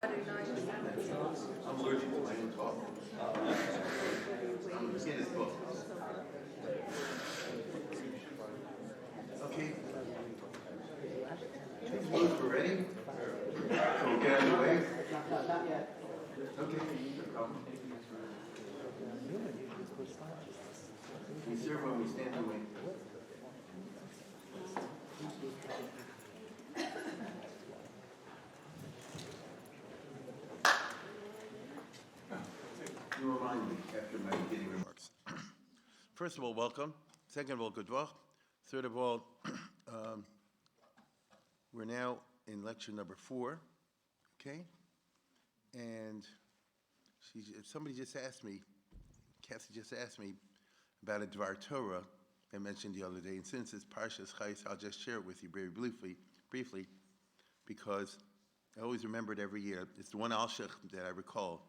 I'm allergic to my own talk. I'm skin is both. Okay. We're ready? So we'll get out of the way. Okay. No problem. We serve when we stand away. You remind me after my beginning remarks. First of all, welcome. Second of all, good luck. Third of all, we're now in lecture number 4, okay? And somebody just asked me, Cassie just asked me about a Dvar Torah I mentioned the other day. And since it's Parshas Chayis, I'll just share it with you very briefly, because I always remember it every year. It's the one Alshech that I recall.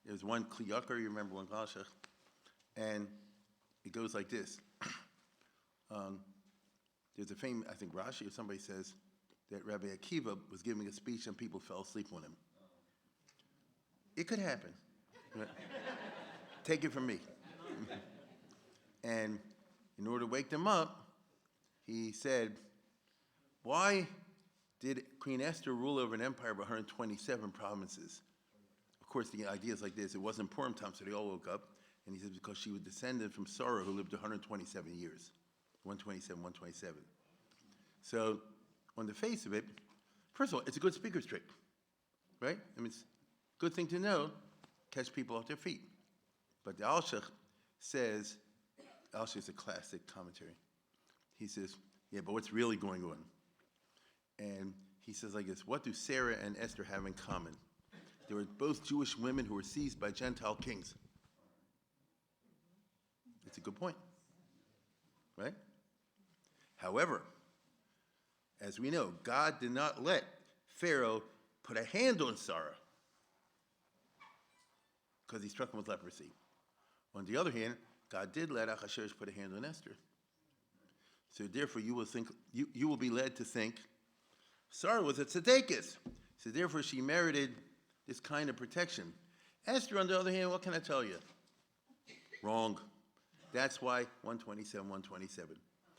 There's one Kliyakar, you remember one Alshech, and it goes like this. There's a famous, I think Rashi or somebody says that Rabbi Akiva was giving a speech and people fell asleep on him. It could happen. Take it from me. And in order to wake them up, he said, why did Queen Esther rule over an empire of 127 provinces? Of course, the idea is like this. It wasn't Purim time, so they all woke up. And he said, because she was descended from Sarah, who lived 127 years. 127. So, on the face of it, first of all, it's a good speaker's trick, right? I mean, it's a good thing to know, catch people off their feet. But the Alshech says, Alshech is a classic commentary. He says, yeah, but what's really going on? And he says like this, what do Sarah and Esther have in common? They were both Jewish women who were seized by Gentile kings. It's a good point, right? However, as we know, God did not let Pharaoh put a hand on Sarah because he struck him with leprosy. On the other hand, God did let Achashverosh put a hand on Esther. So therefore, you will be led to think Sarah was a tzedekis. So therefore, she merited this kind of protection. Esther, on the other hand, what can I tell you? Wrong. That's why 127.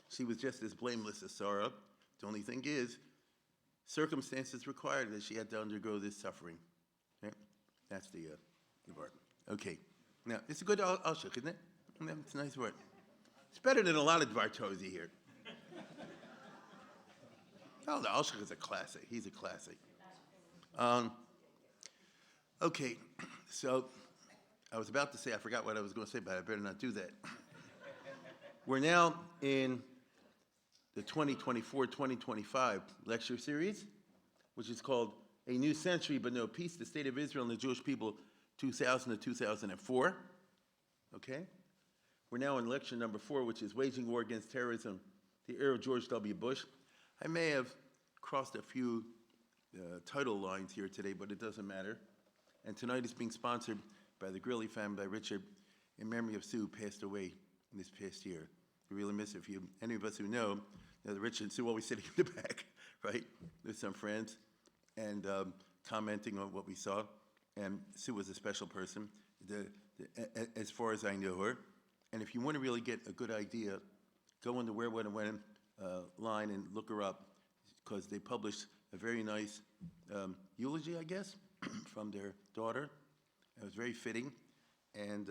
She was just as blameless as Sarah. The only thing is, circumstances required that she had to undergo this suffering. Okay? That's the word. Okay. Now, it's a good Alshech, isn't it? It's a nice word. It's better than a lot of Dvar Torahs you hear. Oh, the Alshech is a classic. He's a classic. Okay, so I was about to say, I forgot what I was going to say, but I better not do that. We're now in the 2024-2025 lecture series, which is called A New Century But No Peace, the State of Israel and the Jewish People, 2000 to 2004. Okay? We're now in lecture number 4, which is Waging War Against Terrorism, the Era of George W. Bush. I may have crossed a few title lines here today, but it doesn't matter. And tonight is being sponsored by the Grilly family, by Richard, in memory of Sue, who passed away in this past year. We really miss it. If any of us who know that Richard and Sue always sitting in the back, right? With some friends and commenting on what we saw. And Sue was a special person, as far as I know her. And if you want to really get a good idea, go on the Where, When, and When line and look her up, because they published a very nice eulogy, I guess, from their daughter. It was very fitting. And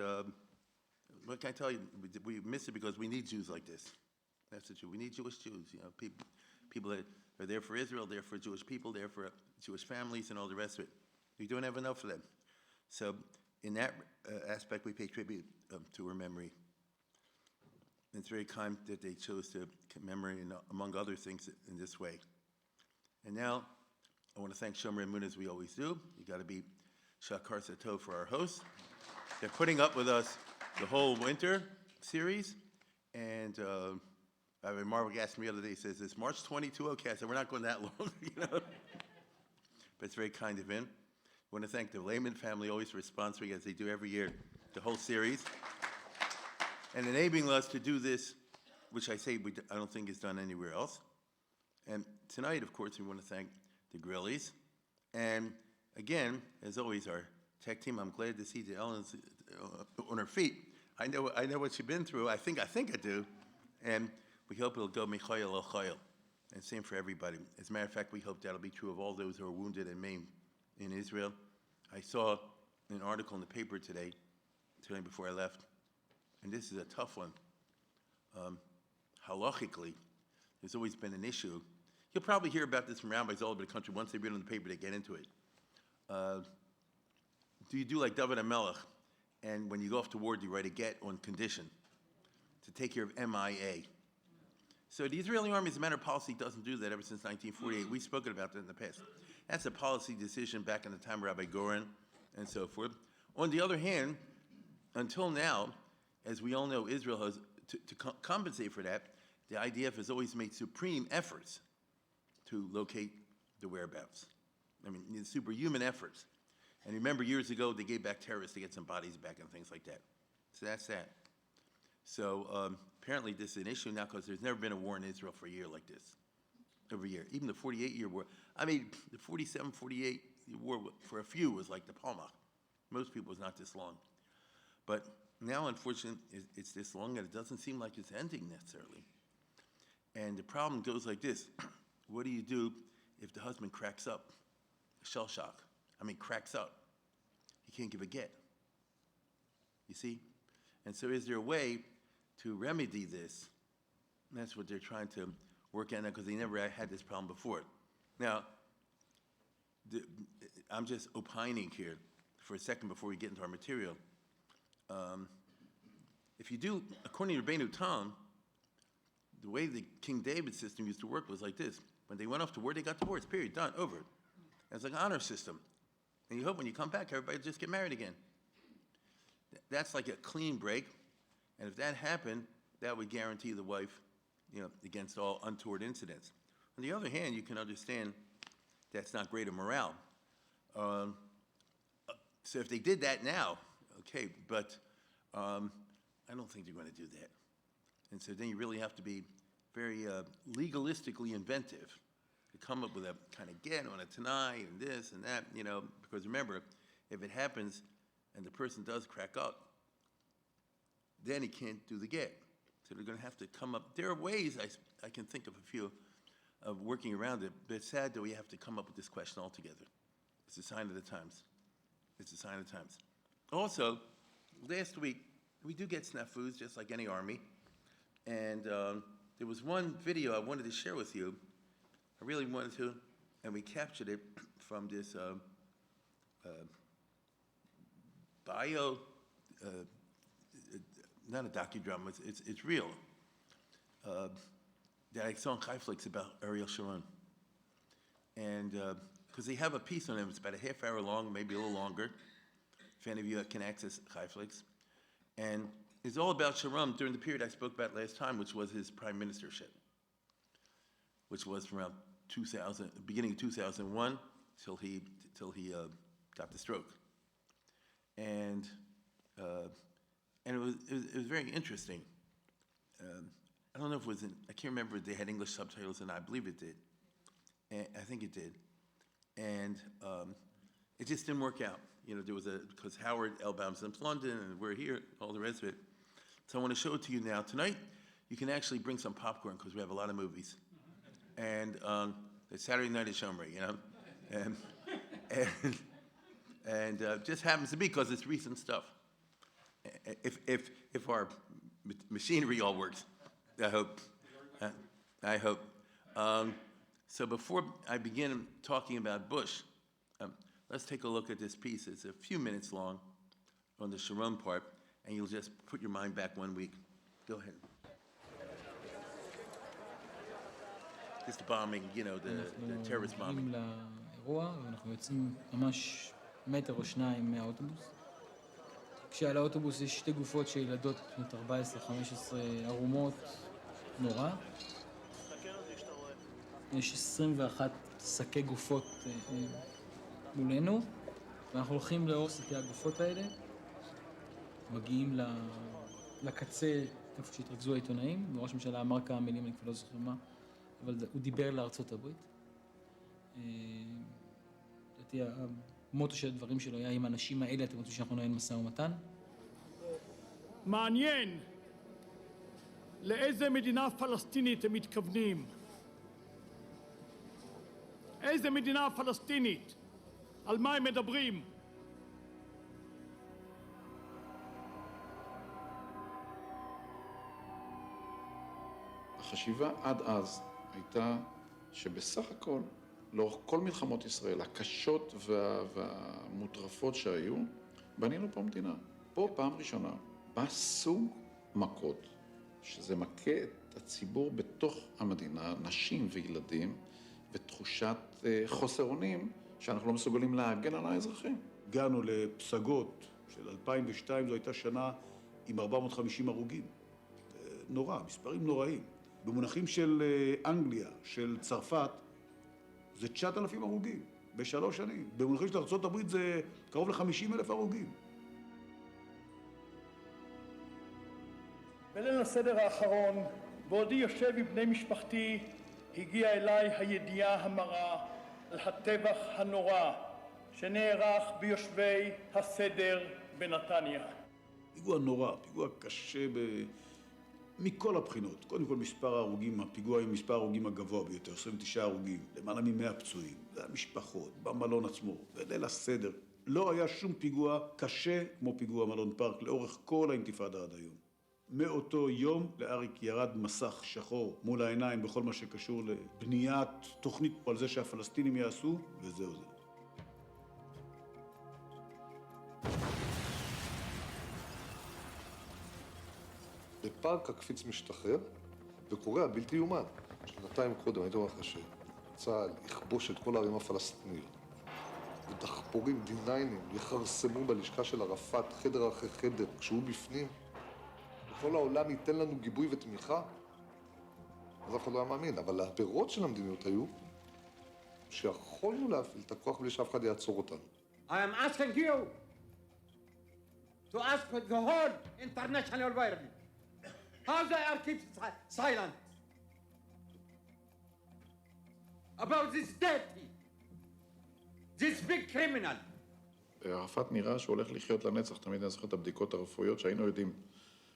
what can I tell you? We miss it because we need Jews like this. That's the truth. We need Jewish Jews. You know, people that are there for Israel, there for Jewish people, there for Jewish families, and all the rest of it. We don't have enough of them. So in that aspect, we pay tribute to her memory. And it's very kind that they chose to commemorate, among other things, in this way. And now, I want to thank Shomer Emunah, as we always do. You got to be Shakar Sato for our hosts. They're putting up with us the whole winter series. And Marvick asked me the other day, he says, it's March 22, okay? I said, we're not going that long, you know? But it's very kind of him. I want to thank the Lehmann family always for sponsoring, as they do every year, the whole series. And enabling us to do this, which I don't think is done anywhere else. And tonight, of course, we want to thank the Grillies. And again, as always, our tech team, I'm glad to see that Ellen's on her feet. I know what she's been through. I think I do. And we hope it'll go Michayel El. And same for everybody. As a matter of fact, we hope that'll be true of all those who are wounded and maimed in Israel. I saw an article in the paper today before I left, and this is a tough one. Halachically, there's always been an issue. You'll probably hear about this from rabbis all over the country. Once they read it in the paper, they get into it. Do you do like David HaMelech, and when you go off to war, do you write a get on condition to take care of MIA? So the Israeli army, as a matter of policy, doesn't do that ever since 1948. We've spoken about that in the past. That's a policy decision back in the time of Rabbi Goren and so forth. On the other hand, until now, as we all know, Israel has, to compensate for that, the IDF has always made supreme efforts to locate the whereabouts. I mean, superhuman efforts. And remember, years ago, they gave back terrorists to get some bodies back and things like that. So that's that. So apparently this is an issue now because there's never been a war in Israel for a year like this. Every year. Even the 48-year war. I mean, the 47, 48 war for a few was like the Palmach. Most people, it's not this long. But now, unfortunately, it's this long, and it doesn't seem like it's ending necessarily. And the problem goes like this. What do you do if the husband cracks up? Shell shock. I mean, cracks up. He can't give a get. You see? And so is there a way to remedy this? And that's what they're trying to work on now because they never had this problem before. Now, I'm just opining here for a second before we get into our material. If you do, according to Rabbeinu Tam, the way the King David system used to work was like this. When they went off to war, they got divorced, period, done, over. And it's like an honor system. And you hope when you come back, everybody just get married again. That's like a clean break. And if that happened, that would guarantee the wife, against all untoward incidents. On the other hand, you can understand that's not great morale. So if they did that now, okay, but I don't think they're going to do that. And so then you really have to be very legalistically inventive to come up with a kind of get on it tonight and this and that, because remember, if it happens and the person does crack up, then he can't do the get. So they're going to have to come up. There are ways, I can think of a few, of working around it, but it's sad that we have to come up with this question altogether. It's a sign of the times. It's a sign of the times. Also, last week, we do get snafus, just like any army. And there was one video I wanted to share with you. I really wanted to, and we captured it from this not a docudrama, it's real, that I saw on Chaiflix about Ariel Sharon. And because they have a piece on him, it's about a half hour long, maybe a little longer, if any of you can access Chaiflix. And it's all about Sharon during the period I spoke about last time, which was his prime ministership, which was from around beginning of 2001 till he got the stroke. And it was very interesting. I don't know if it was I can't remember if they had English subtitles or not. I believe it did. And I think it did. And it just didn't work out. There was because Howard Elbaum's in London and we're here, all the rest of it. So I want to show it to you now. Tonight, you can actually bring some popcorn because we have a lot of movies. And it's Saturday night at Shomri, and just happens to be because it's recent stuff. If our machinery all works, I hope. So before I begin talking about Bush, let's take a look at this piece. It's a few minutes long on the Sharon part, and you'll just put your mind back 1 week. Go ahead. This bombing, the terrorist bombing. לאירוע, ואנחנו יוצאים ממש מטר או שניים מהאוטובוס. כשעל האוטובוס יש שתי גופות של ילדות בנות 14-15 ערומות, נורא. יש 21 שקי גופות מולנו, ואנחנו הולכים לאור שקי הגופות האלה, מגיעים לקצה איפה שהתרכזו העיתונאים, וראש הממשלה אמר כמה מילים, אני כבר לא זוכר מה, אבל הוא דיבר לארצות הברית. לדעתי המוטו של הדברים שלו היה, עם האנשים האלה אתם רוצים שאנחנו ננהל משא ומתן? מעניין לאיזה מדינה פלסטינית הם מתכוונים. איזה מדינה פלסטינית? על מה הם מדברים? החשיבה עד אז הייתה שבסך הכל, לאורך כל מלחמות ישראל, הקשות והמוטרפות שהיו, בנינו פה מדינה. פה פעם ראשונה בא סוג מכות, שזה מכה את הציבור בתוך המדינה, נשים וילדים, ותחושת חוסר אונים שאנחנו לא מסוגלים להגן על האזרחים. הגענו לפסגות של 2002, זו הייתה שנה עם 450 הרוגים. נורא, מספרים נוראים. במונחים של אנגליה, של צרפת, זה 9,000 הרוגים בשלוש שנים. במונחים של ארצות הברית זה קרוב ל-50,000 הרוגים. בליל הסדר האחרון, בעודי יושב עם בני משפחתי, הגיעה אליי הידיעה המרה על הטבח הנורא שנערך ביושבי הסדר בנתניה. פיגוע נורא, פיגוע קשה מכל הבחינות. קודם כל מספר ההרוגים, הפיגוע עם מספר ההרוגים הגבוה ביותר, 29 הרוגים, למעלה מ100 פצועים, זה המשפחות, במלון עצמו, בליל הסדר. לא היה שום פיגוע קשה כמו פיגוע מלון פארק לאורך כל האינתיפאדה עד היום. מאותו יום לאריק ירד מסך שחור מול העיניים בכל מה שקשור לבניית תוכנית על זה שהפלסטינים יעשו, וזהו זה. בפארק הקפיץ משתחרר, וקורה הבלתי יומן. שנתיים קודם הייתי אומר לך שצה"ל יכבוש את כל הערים הפלסטיניות, ודחפורים דיניינים יחרסמו בלשכה של ערפאת חדר אחרי חדר, כשהוא בפנים, וכל העולם ייתן לנו גיבוי ותמיכה, אז אף אחד לא היה מאמין. אבל הפירות של המדיניות היו שיכולנו להפעיל את הכוח בלי שאף אחד יעצור אותנו. I am asking you to ask for the whole international world. How they are keep silent about this dirty, this big criminal. ערפאת נראה שהוא הולך לחיות לנצח, תמיד אני זוכר את הבדיקות הרפואיות שהיינו יודעים,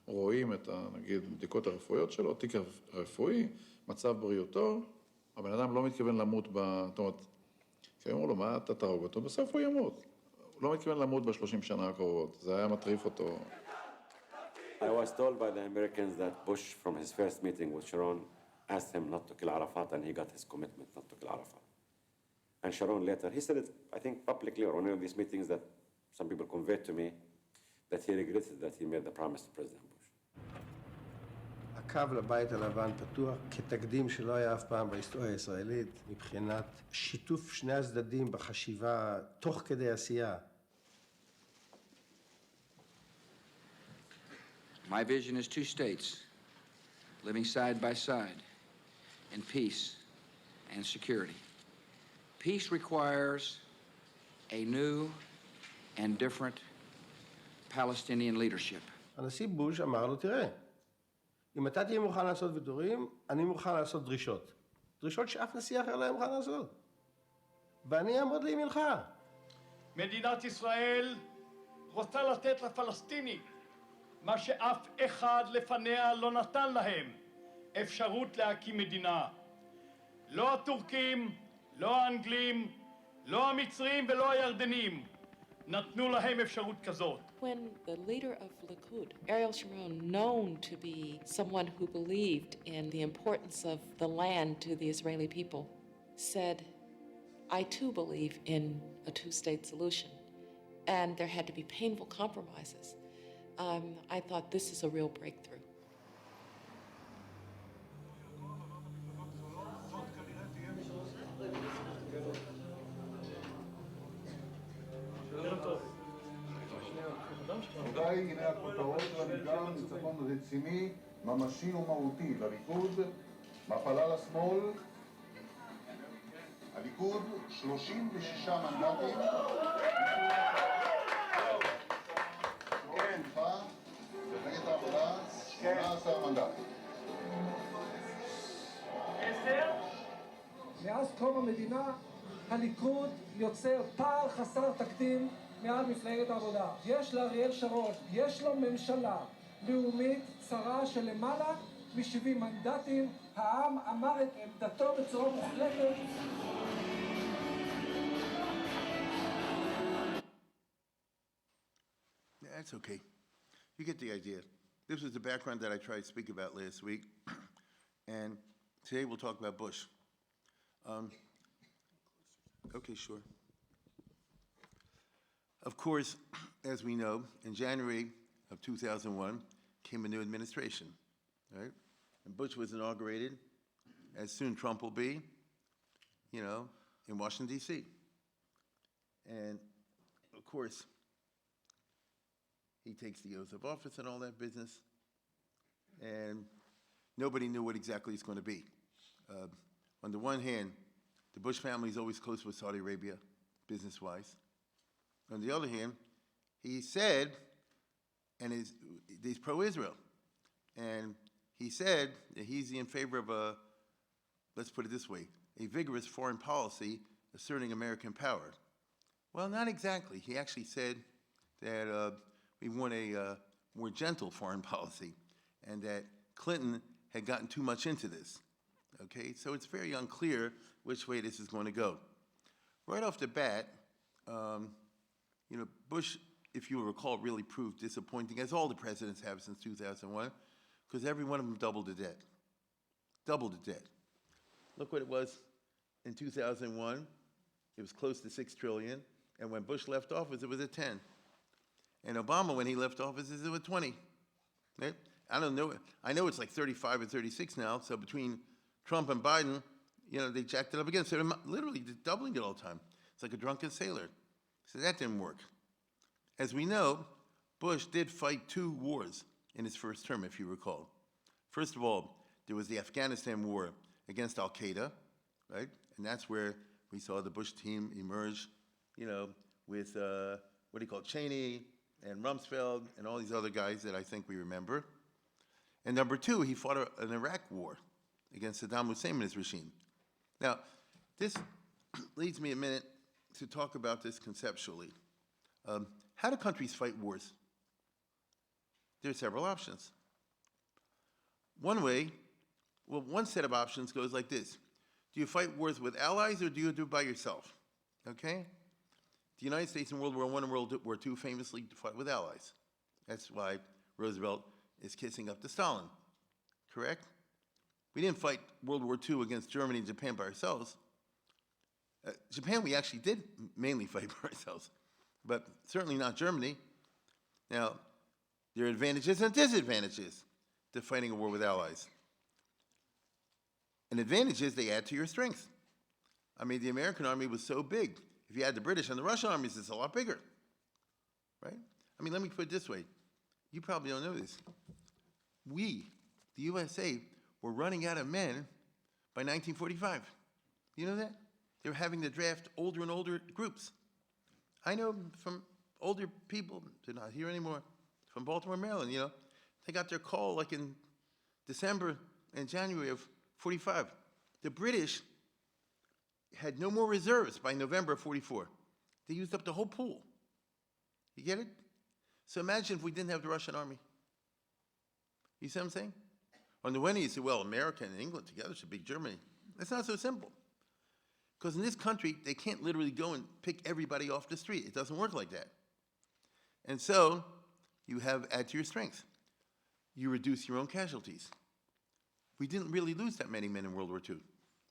רואים את, נגיד, הבדיקות הרפואיות שלו, תיק הרפואי, מצב בריאותו, הבן אדם לא מתכוון למות זאת אומרת, כי אמרו לו, מה אתה תהרוג אותו? בסוף הוא ימות. הוא לא מתכוון למות ב-30 שנה הקרובות, זה היה מטריף אותו. I was told by the Americans that Bush, from his first meeting with Sharon, asked him not to kill Arafat, and he got his commitment not to kill Arafat. And Sharon later, he said it, I think, publicly or on one of these meetings that some people conveyed to me, that he regretted that he made the promise to President Bush. הקו לבית הלבן פתוח כתקדים שלא היה אף פעם בהיסטוריה הישראלית, מבחינת שיתוף שני הצדדים בחשיבה תוך כדי עשייה. My vision is two states, living side by side, in peace and security. Peace requires a new and different Palestinian leadership. הנשיא בוש אמר לו, תראה, אם אתה תהיה מוכן לעשות ויתורים, אני מוכן לעשות דרישות. דרישות שאף נשיא אחר לא היה מוכן לעשות. ואני אעמוד לימינך. מדינת ישראל רוצה לתת לפלסטינים מה שאף אחד לפניה לא נתן להם, אפשרות להקים מדינה. לא הטורקים, לא האנגלים, לא המצרים ולא הירדנים נתנו להם אפשרות כזאת. When the leader of Likud, Ariel Sharon, known to be someone who believed in the importance of the land to the Israeli people, said, I too believe in a two-state solution, and there had to be painful compromises. I thought this is a real breakthrough. רבותיי, הנה הכותרות של המדגם, ניצחון רציני, ממשי ומהותי לליכוד, מפלה לשמאל, הליכוד 36 מנדטים, מפלגת העבודה 18 מנדטים. מאז קום המדינה הליכוד יוצר פער חסר תקדים מעל מפלגת העבודה. יש לאריאל שרון, יש לו ממשלה לאומית צרה של למעלה מ-70 מנדטים. העם אמר את עמדתו בצורה מוחלטת. That's okay. You get the idea. This was the background that I tried to speak about last week. And today we'll talk about Bush. Okay, sure. Of course, as we know, in January of 2001 came a new administration, right? And Bush was inaugurated, as soon Trump will be, in Washington, D.C. And, of course, he takes the oath of office and all that business, and nobody knew what exactly it's going to be. On the one hand, the Bush family is always close with Saudi Arabia, business-wise. On the other hand, he said, and he's pro-Israel, and he said that he's in favor of a, let's put it this way, a vigorous foreign policy asserting American power. Well, not exactly. He actually said that we want a more gentle foreign policy, and that Clinton had gotten too much into this. Okay, so it's very unclear which way this is going to go. Right off the bat, Bush, if you recall, really proved disappointing, as all the presidents have since 2001, because every one of them doubled the debt. Doubled the debt. Look what it was in 2001. It was close to $6 trillion, and when Bush left office, it was at 10. And Obama, when he left office, it was 20. Right? I don't know. I know it's like 35 and 36 now. So between Trump and Biden, they jacked it up again. So they're literally doubling it all the time. It's like a drunken sailor. So that didn't work. As we know, Bush did fight 2 wars in his first term, if you recall. First of all, there was the Afghanistan war against al-Qaeda, right? And that's where we saw the Bush team emerge, with, Cheney and Rumsfeld and all these other guys that I think we remember. And number 2, he fought an Iraq war against Saddam Hussein and his regime. Now, this leads me a minute to talk about this conceptually. How do countries fight wars? There are several options. One set of options goes like this. Do you fight wars with allies, or do you do it by yourself? Okay? The United States in World War I and World War II famously fought with allies. That's why Roosevelt is kissing up to Stalin, correct? We didn't fight World War II against Germany and Japan by ourselves. Japan, we actually did mainly fight by ourselves, but certainly not Germany. Now, there are advantages and disadvantages to fighting a war with allies. An advantage is they add to your strength. I mean, the American army was so big. If you add the British and the Russian armies, it's a lot bigger, right? I mean, let me put it this way. You probably don't know this. We, the USA, were running out of men by 1945. You know that? They were having to draft older and older groups. I know from older people, they're not here anymore, from Baltimore, Maryland, they got their call like in December and January of 45. The British had no more reserves by November of 44. They used up the whole pool. You get it? So imagine if we didn't have the Russian army. You see what I'm saying? On the one hand, you say, well, America and England together should beat Germany. That's not so simple. Because in this country, they can't literally go and pick everybody off the street. It doesn't work like that. And so you add to your strength. You reduce your own casualties. We didn't really lose that many men in World War II.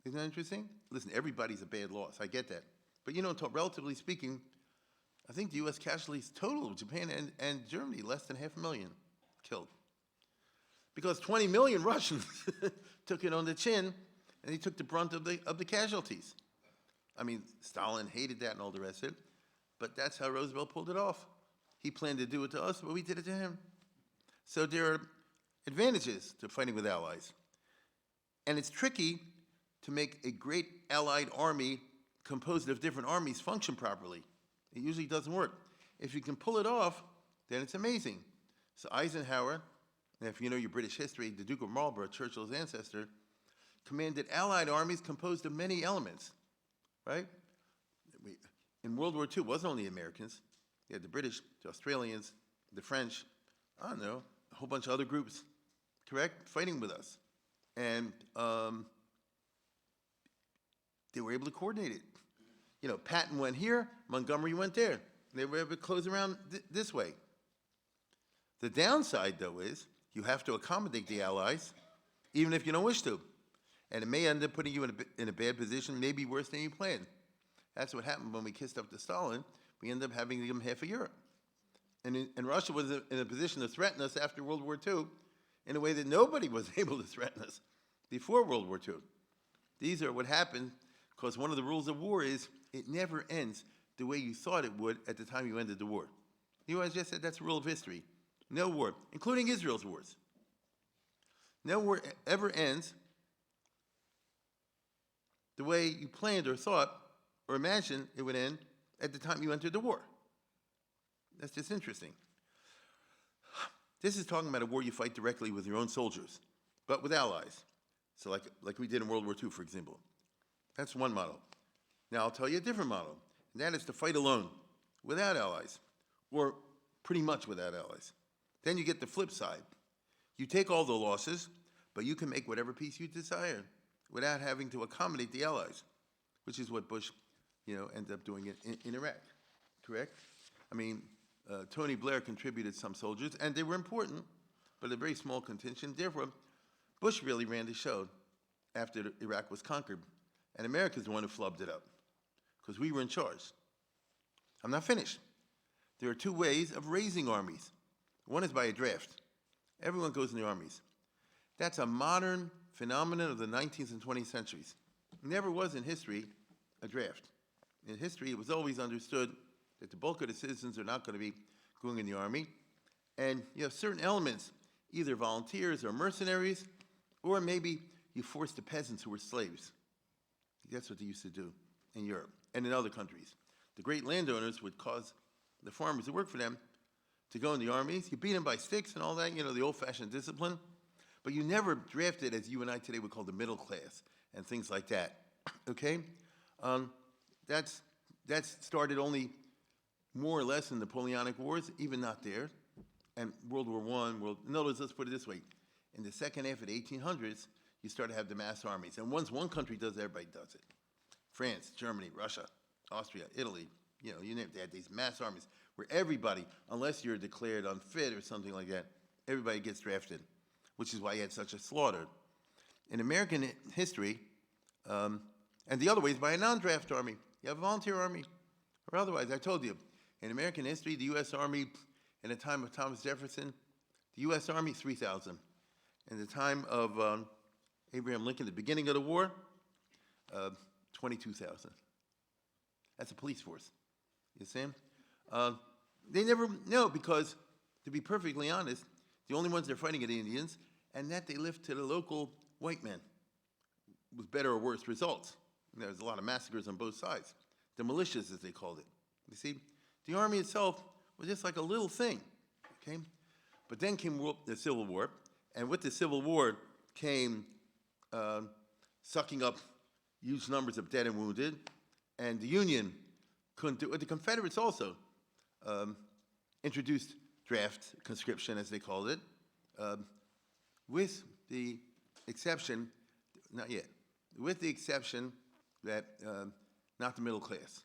Isn't that interesting? Listen, everybody's a bad loss. I get that. But relatively speaking, I think the U.S. casualties total of Japan and Germany, less than 500,000 killed. Because 20 million Russians took it on the chin, and they took the brunt of the casualties. I mean, Stalin hated that and all the rest of it, but that's how Roosevelt pulled it off. He planned to do it to us, but we did it to him. So there are advantages to fighting with allies. And it's tricky to make a great allied army composed of different armies function properly. It usually doesn't work. If you can pull it off, then it's amazing. So Eisenhower, and if you know your British history, the Duke of Marlborough, Churchill's ancestor, commanded allied armies composed of many elements, right? in World War II, it wasn't only Americans. You had the British, the Australians, the French, I don't know, a whole bunch of other groups, correct, fighting with us. And they were able to coordinate it. You know, Patton went here, Montgomery went there. They were able to close around this way. The downside, though, is you have to accommodate the Allies, even if you don't wish to. And it may end up putting you in a bad position, maybe worse than you planned. That's what happened when we kissed up to Stalin. We ended up having to give him half of Europe. And Russia was in a position to threaten us after World War II in a way that nobody was able to threaten us before World War II. These are what happened because one of the rules of war is it never ends the way you thought it would at the time you ended the war. You guys just said that's a rule of history. No war, including Israel's wars. No war ever ends the way you planned or thought or imagined it would end at the time you entered the war. That's just interesting. This is talking about a war you fight directly with your own soldiers, but with allies. So like we did in World War II, for example. That's one model. Now I'll tell you a different model, and that is to fight alone, without allies, or pretty much without allies. Then you get the flip side. You take all the losses, but you can make whatever peace you desire without having to accommodate the allies, which is what Bush, ended up doing in Iraq, correct? I mean, Tony Blair contributed some soldiers, and they were important, but a very small contingent. Therefore, Bush really ran the show after Iraq was conquered, and America's the one who flubbed it up, because we were in charge. I'm not finished. There are two ways of raising armies. One is by a draft. Everyone goes in the armies. That's a modern phenomenon of the 19th and 20th centuries. Never was in history a draft. In history, it was always understood that the bulk of the citizens are not going to be going in the army. And you have certain elements, either volunteers or mercenaries, or maybe you force the peasants who were slaves. That's what they used to do in Europe and in other countries. The great landowners would cause the farmers who work for them to go in the armies. You beat them by sticks and all that, the old-fashioned discipline. But you never drafted, as you and I today would call the middle class and things like that, okay? That's started only more or less in the Napoleonic Wars, even not there, and World War I. In other words, let's put it this way. In the second half of the 1800s, you start to have the mass armies. And once one country does it, everybody does it. France, Germany, Russia, Austria, Italy, you name it, they had these mass armies where everybody, unless you're declared unfit or something like that, everybody gets drafted, which is why you had such a slaughter. In American history, and the other way is by a non-draft army. You have a volunteer army, or otherwise. I told you, in American history, the U.S. Army, in the time of Thomas Jefferson, the U.S. Army, 3,000. In the time of Abraham Lincoln, the beginning of the war, 22,000. That's a police force. You see? They never know because, to be perfectly honest, the only ones they're fighting are the Indians, and that they live to the local white men with better or worse results. There's a lot of massacres on both sides. The militias, as they called it. You see, the army itself was just like a little thing, okay? But then came the Civil War, and with the Civil War came sucking up huge numbers of dead and wounded, and the Union couldn't do it. The Confederates also introduced draft conscription, as they called it, with the exception, not yet, with the exception that not the middle class.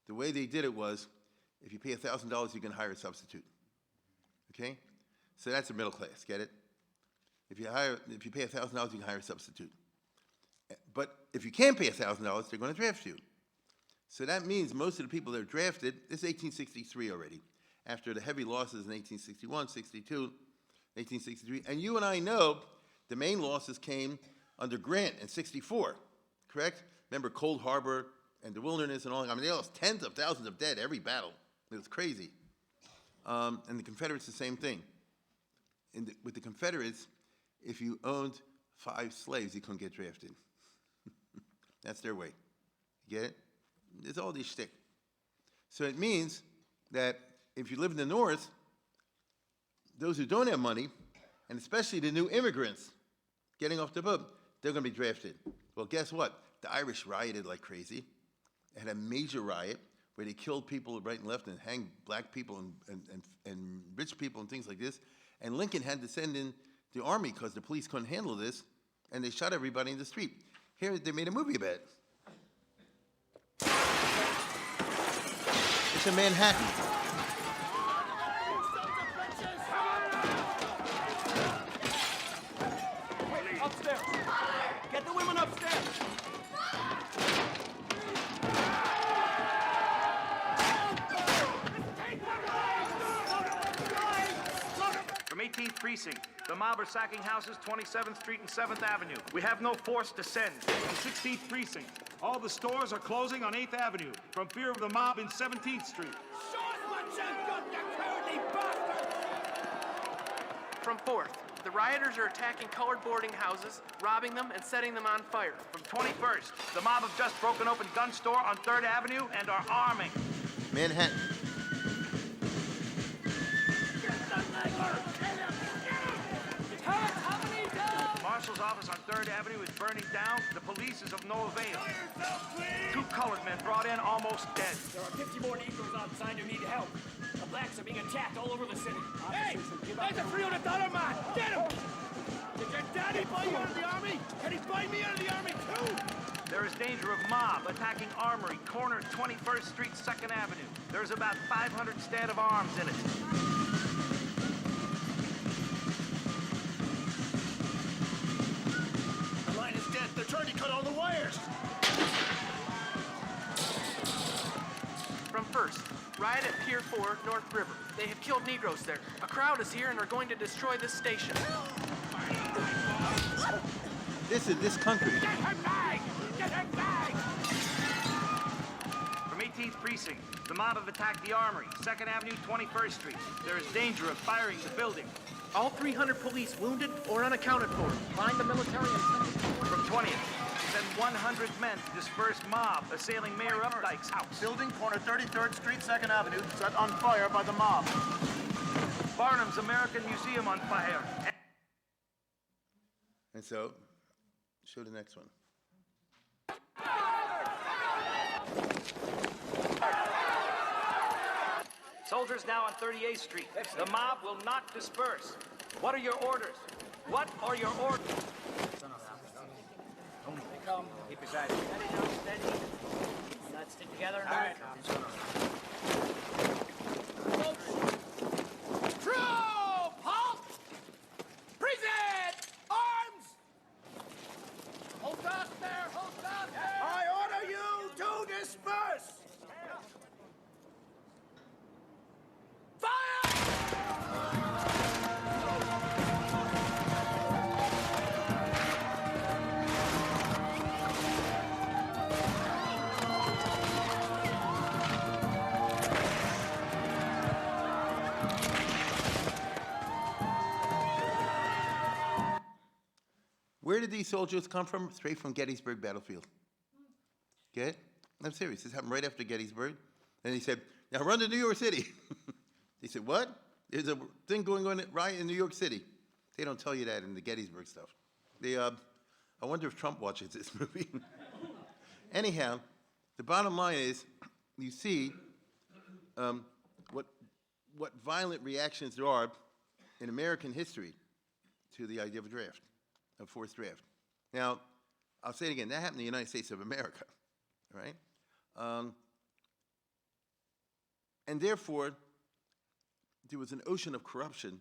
The way they did it was, if you pay $1,000, you can hire a substitute. Okay? So that's the middle class, get it? If you pay $1,000, you can hire a substitute. But if you can't pay $1,000, they're going to draft you. So that means most of the people that are drafted, this is 1863 already, after the heavy losses in 1861, 62, 1863. And you and I know the main losses came under Grant in 64, correct? Remember Cold Harbor and the Wilderness and all that. I mean, they lost tens of thousands of dead every battle. It was crazy. And the Confederates, the same thing. With the Confederates, if you owned 5 slaves, you couldn't get drafted. That's their way. You get it? There's all this shtick. So it means that if you live in the North, those who don't have money, and especially the new immigrants getting off the boat, they're going to be drafted. Well, guess what? The Irish rioted like crazy. had a major riot where they killed people right and left and hanged black people and rich people and things like this. And Lincoln had to send in the army because the police couldn't handle this, and they shot everybody in the street. Here, they made a movie about it. It's in Manhattan. Upstairs. Get the women upstairs. From 18th Precinct, the mob are sacking houses 27th Street and 7th Avenue. We have no force to send. From 16th Precinct, all the stores are closing on 8th Avenue from fear of the mob in 17th Street. Show us what you've got, you cowardly bastards! From 4th, the rioters are attacking colored boarding houses, robbing them, and setting them on fire. From 21st, the mob have just broken open gun store on 3rd Avenue and are arming. Manhattan. Marshal's office on 3rd Avenue is burning down. The police is of no avail. 2 colored men brought in almost dead. There are 50 more Negroes outside who need help. The blacks are being attacked all over the city. Hey! There's a $300 man! Get him! Did your daddy buy you out of the army? Can he buy me out of the army too? There is danger of mob attacking Armory, corner 21st Street, 2nd Avenue. There's about 500 stand of arms in it. The line is dead. They're trying to cut all the wires. From 1st, riot at Pier 4, North River. They have killed Negroes there. A crowd is here and are going to destroy this station. This is this country. Get him back! Get him back! From 18th Precinct, the mob have attacked the Armory, 2nd Avenue, 21st Street. There is danger of firing the building. All 300 police wounded or unaccounted for. Find the military and send it From 20th, send 100 men to disperse mob assailing Mayor Updike's house. Building corner 33rd Street, 2nd Avenue, set on fire by the mob. Barnum's American Museum on fire. And so, show the next one. Soldiers now on 38th Street. The mob will not disperse. What are your orders? What are your orders? Come. Keep your side. Steady now, steady. Let's stick together. All right. Troop! Halt! Present! Arms! Hold fast there! Hold fast there! I order you to disperse! Where did these soldiers come from? Straight from Gettysburg battlefield. Get it? I'm serious. This happened right after Gettysburg. And he said, now run to New York City. They said, what? There's a thing going on right in New York City. They don't tell you that in the Gettysburg stuff. I wonder if Trump watches this movie. Anyhow, the bottom line is, you see what violent reactions there are in American history to the idea of a draft, a forced draft. Now, I'll say it again, that happened in the United States of America, right? And therefore, there was an ocean of corruption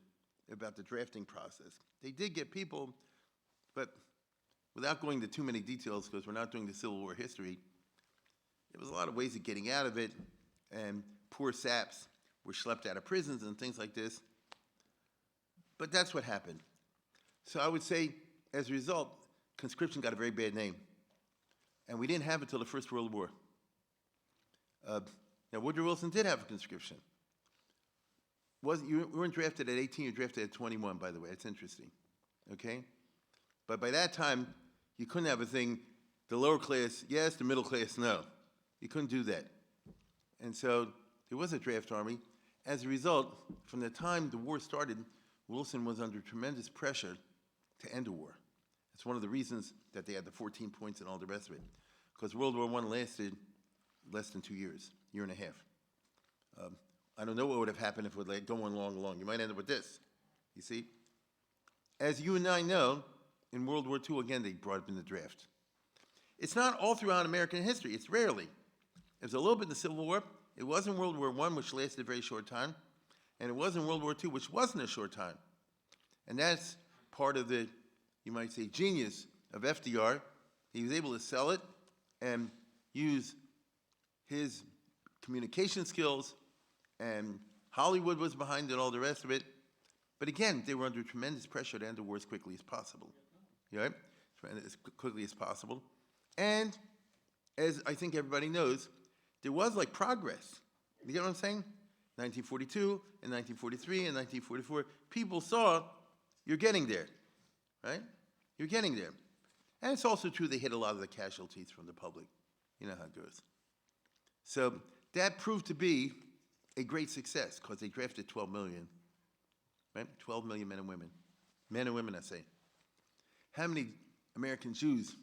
about the drafting process. They did get people, but without going into too many details, because we're not doing the Civil War history, there was a lot of ways of getting out of it, and poor saps were schlepped out of prisons and things like this. But that's what happened. So I would say, as a result, conscription got a very bad name. And we didn't have it until the First World War. Now, Woodrow Wilson did have a conscription. You weren't drafted at 18, you were drafted at 21, by the way. It's interesting, okay? But by that time, you couldn't have a thing, the lower class, yes, the middle class, no. You couldn't do that. And so there was a draft army. As a result, from the time the war started, Wilson was under tremendous pressure to end a war. That's one of the reasons that they had the 14 points and all the rest of it. Because World War I lasted less than 2 years, year and a half. I don't know what would have happened if it would go on long. You might end up with this, you see? As you and I know, in World War II, again, they brought up in the draft. It's not all throughout American history. It's rarely. It was a little bit in the Civil War. It was in World War I, which lasted a very short time. And it was in World War II, which wasn't a short time. And that's part of the, you might say, genius of FDR. He was able to sell it and use his communication skills, and Hollywood was behind it, all the rest of it. But again, they were under tremendous pressure to end the war as quickly as possible, right? As quickly as possible. And as I think everybody knows, there was like progress. You get what I'm saying? 1942 and 1943 and 1944, people saw you're getting there, right? You're getting there. And it's also true they hit a lot of the casualties from the public. You know how it goes. So that proved to be a great success because they drafted 12 million, right? 12 million men and women. Men and women, I say. How many American Jews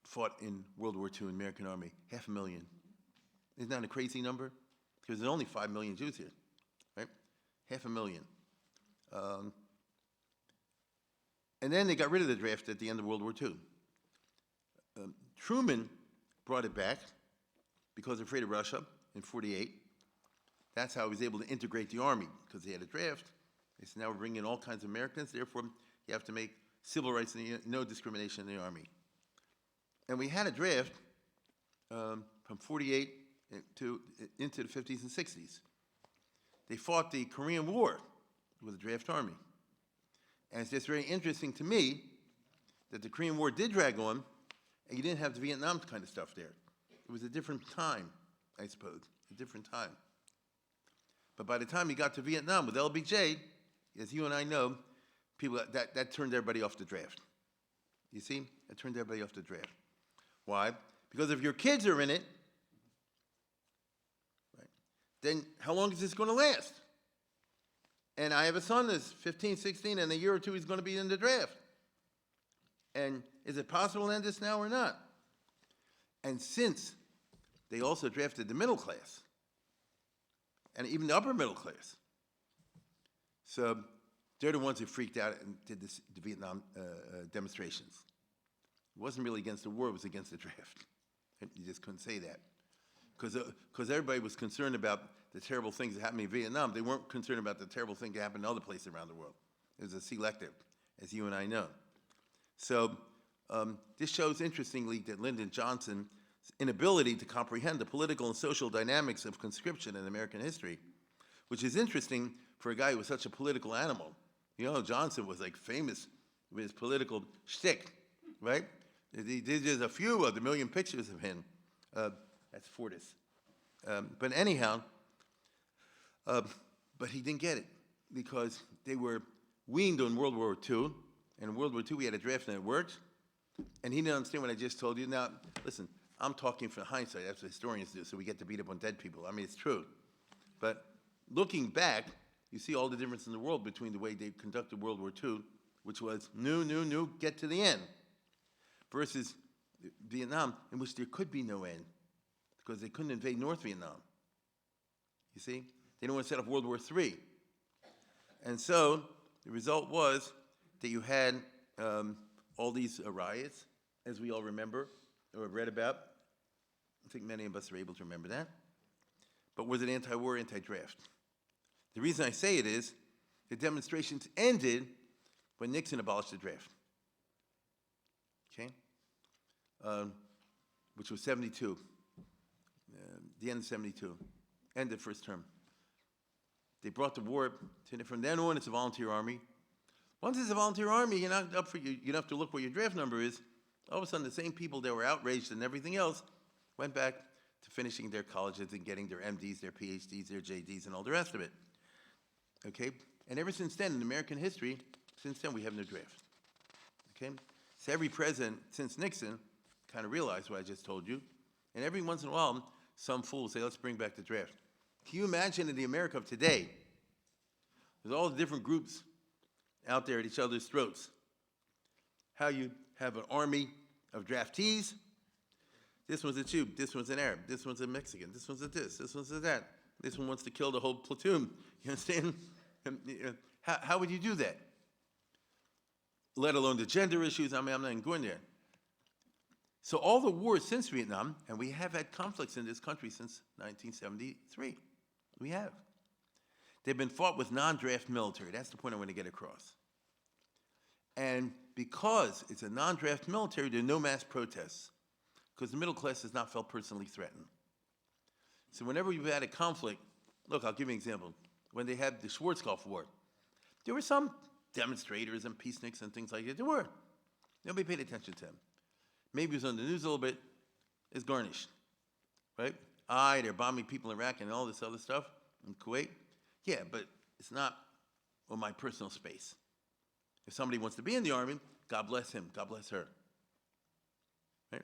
fought in World War II in the American Army? 500,000. Isn't that a crazy number? Because there's only 5 million Jews here, right? 500,000. And then they got rid of the draft at the end of World War II. Truman brought it back because afraid of Russia in 1948. That's how he was able to integrate the army, because he had a draft. They said, now we're bringing in all kinds of Americans, therefore you have to make civil rights and no discrimination in the army. And we had a draft from 1948 into the 50s and 60s. They fought the Korean War with a draft army. And it's just very interesting to me that the Korean War did drag on, and you didn't have the Vietnam kind of stuff there. It was a different time, I suppose, a different time. But by the time you got to Vietnam with LBJ, as you and I know, people that turned everybody off the draft. You see? It turned everybody off the draft. Why? Because if your kids are in it, right, then how long is this going to last? And I have a son that's 15, 16, and in a year or two he's going to be in the draft. And is it possible to end this now or not? And since they also drafted the middle class, and even the upper middle class, so they're the ones who freaked out and did the Vietnam demonstrations. It wasn't really against the war, it was against the draft. You just couldn't say that. Because everybody was concerned about the terrible things that happened in Vietnam. They weren't concerned about the terrible thing that happened in other places around the world. It was a selective, as you and I know. So this shows, interestingly, that Lyndon Johnson's inability to comprehend the political and social dynamics of conscription in American history, which is interesting for a guy who was such a political animal. You know, Johnson was like famous with his political shtick, right? There's a few of the million pictures of him. That's Fortis. But anyhow, but he didn't get it because they were weaned on World War II. And in World War II, we had a draft and it worked. And he didn't understand what I just told you. Now, listen, I'm talking from hindsight. That's what historians do, so we get to beat up on dead people. I mean, it's true. But looking back, you see all the difference in the world between the way they conducted World War II, which was new, get to the end, versus Vietnam, in which there could be no end, because they couldn't invade North Vietnam. You see? They didn't want to set up World War III. And so the result was that you had all these riots, as we all remember, or have read about. I think many of us are able to remember that. But was it anti-war, anti-draft? The reason I say it is the demonstrations ended when Nixon abolished the draft. Okay? Which was 72. The end of 72. End of first term. They brought the war to, from then on, it's a volunteer army. Once it's a volunteer army, you're not up for, you don't have to look where your draft number is. All of a sudden, the same people that were outraged and everything else went back to finishing their colleges and getting their MDs, their PhDs, their JDs, and all the rest of it. Okay? And ever since then, in American history, since then, we have no draft. Okay? So every president since Nixon kind of realized what I just told you. And every once in a while, some fool will say, let's bring back the draft. Can you imagine in the America of today, with all the different groups out there at each other's throats, how you have an army of draftees This one's a Jew, this one's an Arab, this one's a Mexican, this one's a this one's a that. This one wants to kill the whole platoon. You understand? How would you do that? Let alone the gender issues. I mean, I'm not even going there. So all the wars since Vietnam, and we have had conflicts in this country since 1973. We have. They've been fought with non-draft military. That's the point I want to get across. And because it's a non-draft military, there are no mass protests, because the middle class has not felt personally threatened. So whenever you've had a conflict, look, I'll give you an example. When they had the Schwarzkopf War, there were some demonstrators and peaceniks and things like that. There were. Nobody paid attention to them. Maybe it was on the news a little bit. It's garnished, right? They're bombing people in Iraq and all this other stuff in Kuwait. Yeah, but it's not on my personal space. If somebody wants to be in the army, God bless him, God bless her. Right?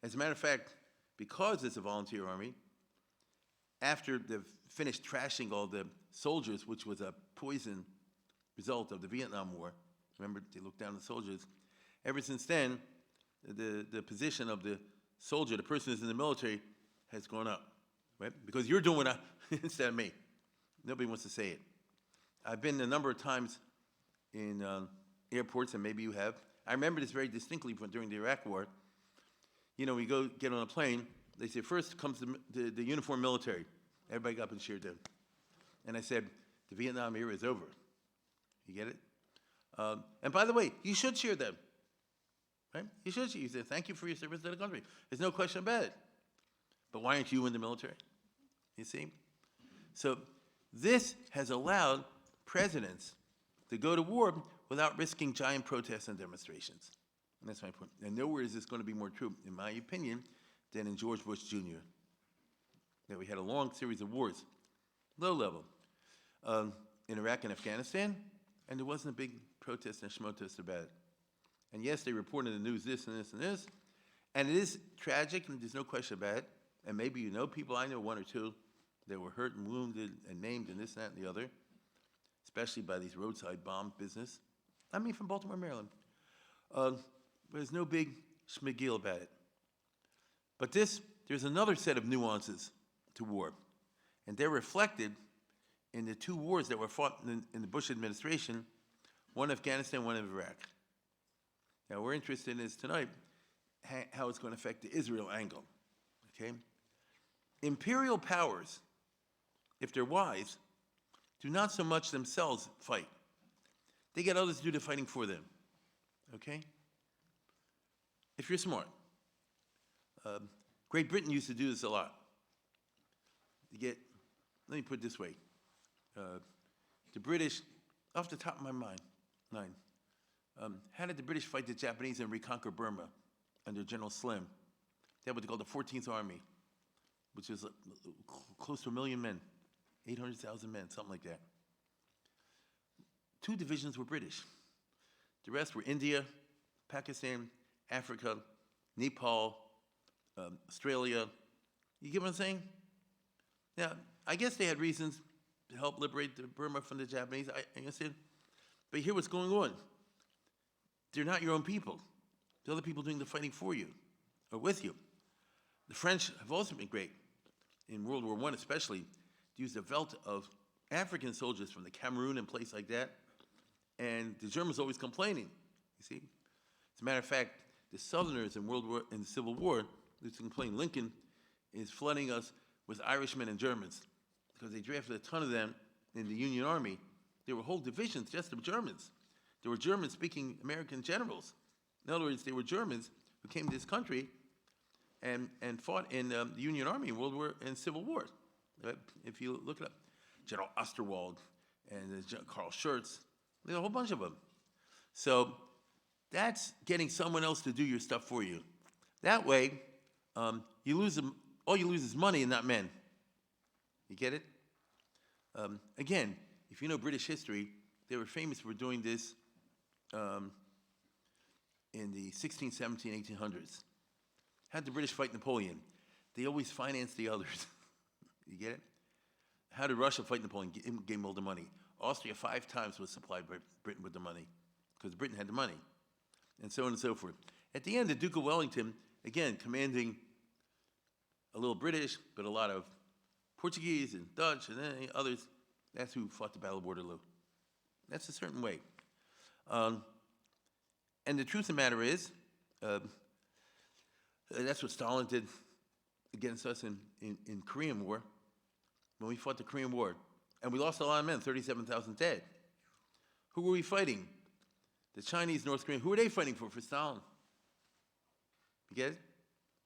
As a matter of fact, because it's a volunteer army, after they've finished trashing all the soldiers, which was a poison result of the Vietnam War, remember, they looked down on the soldiers, ever since then, the position of the soldier, the person who's in the military, has gone up, right? Because you're doing it instead of me. Nobody wants to say it. I've been a number of times in airports, and maybe you have. I remember this very distinctly from during the Iraq War. You know, we go get on a plane, they say, first comes the uniformed military. Everybody got up and cheered them. And I said, the Vietnam era is over. You get it? And by the way, you should cheer them. Right? You should cheer. You say, thank you for your service to the country. There's no question about it. But why aren't you in the military? You see? So this has allowed presidents to go to war without risking giant protests and demonstrations. And that's my point. And nowhere is this going to be more true, in my opinion, than in George Bush Jr. That we had a long series of wars, low level, in Iraq and Afghanistan, and there wasn't a big protest and schmotest about it. And yes, they reported in the news this and this and this, and it is tragic, and there's no question about it. And maybe you know people, I know one or two, that were hurt and wounded and maimed and this, that, and the other, especially by these roadside bomb business. I mean, from Baltimore, Maryland. But there's no big schmigil about it. But there's another set of nuances to war, and they're reflected in the two wars that were fought in the Bush administration, one in Afghanistan, one in Iraq. Now, we're interested in this tonight, how it's going to affect the Israel angle, okay? Imperial powers, if they're wise, do not so much themselves fight. They get others to do the fighting for them, okay? If you're smart. Great Britain used to do this a lot. Let me put it this way. The British, off the top of my mind, how did the British fight the Japanese and reconquer Burma under General Slim? They had what they called the 14th Army, which is close to 1 million men, 800,000 men, something like that. 2 divisions were British. The rest were India, Pakistan, Africa, Nepal, Australia. You get what I'm saying? Now, I guess they had reasons to help liberate Burma from the Japanese, I understand. But here what's going on. They're not your own people. The other people doing the fighting for you, or with you. The French have also been great, in World War I especially, to use the veldt of African soldiers from the Cameroon and places like that, and the Germans always complaining, you see? As a matter of fact, the Southerners in the Civil War used to complain, Lincoln is flooding us with Irishmen and Germans, because they drafted a ton of them in the Union Army. There were whole divisions just of Germans. There were German-speaking American generals. In other words, they were Germans who came to this country and fought in the Union Army in Civil War. If you look it up, General Osterwald and Carl Schurz, there's a whole bunch of them. So that's getting someone else to do your stuff for you. That way, all you lose is money and not men. You get it? Again, if you know British history, they were famous for doing this in the 16th, 17th, 1800s. How did the British fight Napoleon? They always financed the others. You get it? How did Russia fight Napoleon? Gave him all the money. Austria 5 times was supplied by Britain with the money, because Britain had the money, and so on and so forth. At the end, the Duke of Wellington, again, commanding a little British, but a lot of Portuguese and Dutch and then others. That's who fought the Battle of Waterloo. That's a certain way. And the truth of the matter is, that's what Stalin did against us in Korean War, when we fought the Korean War. And we lost a lot of men, 37,000 dead. Who were we fighting? The Chinese, North Koreans. Who were they fighting for Stalin? You get it?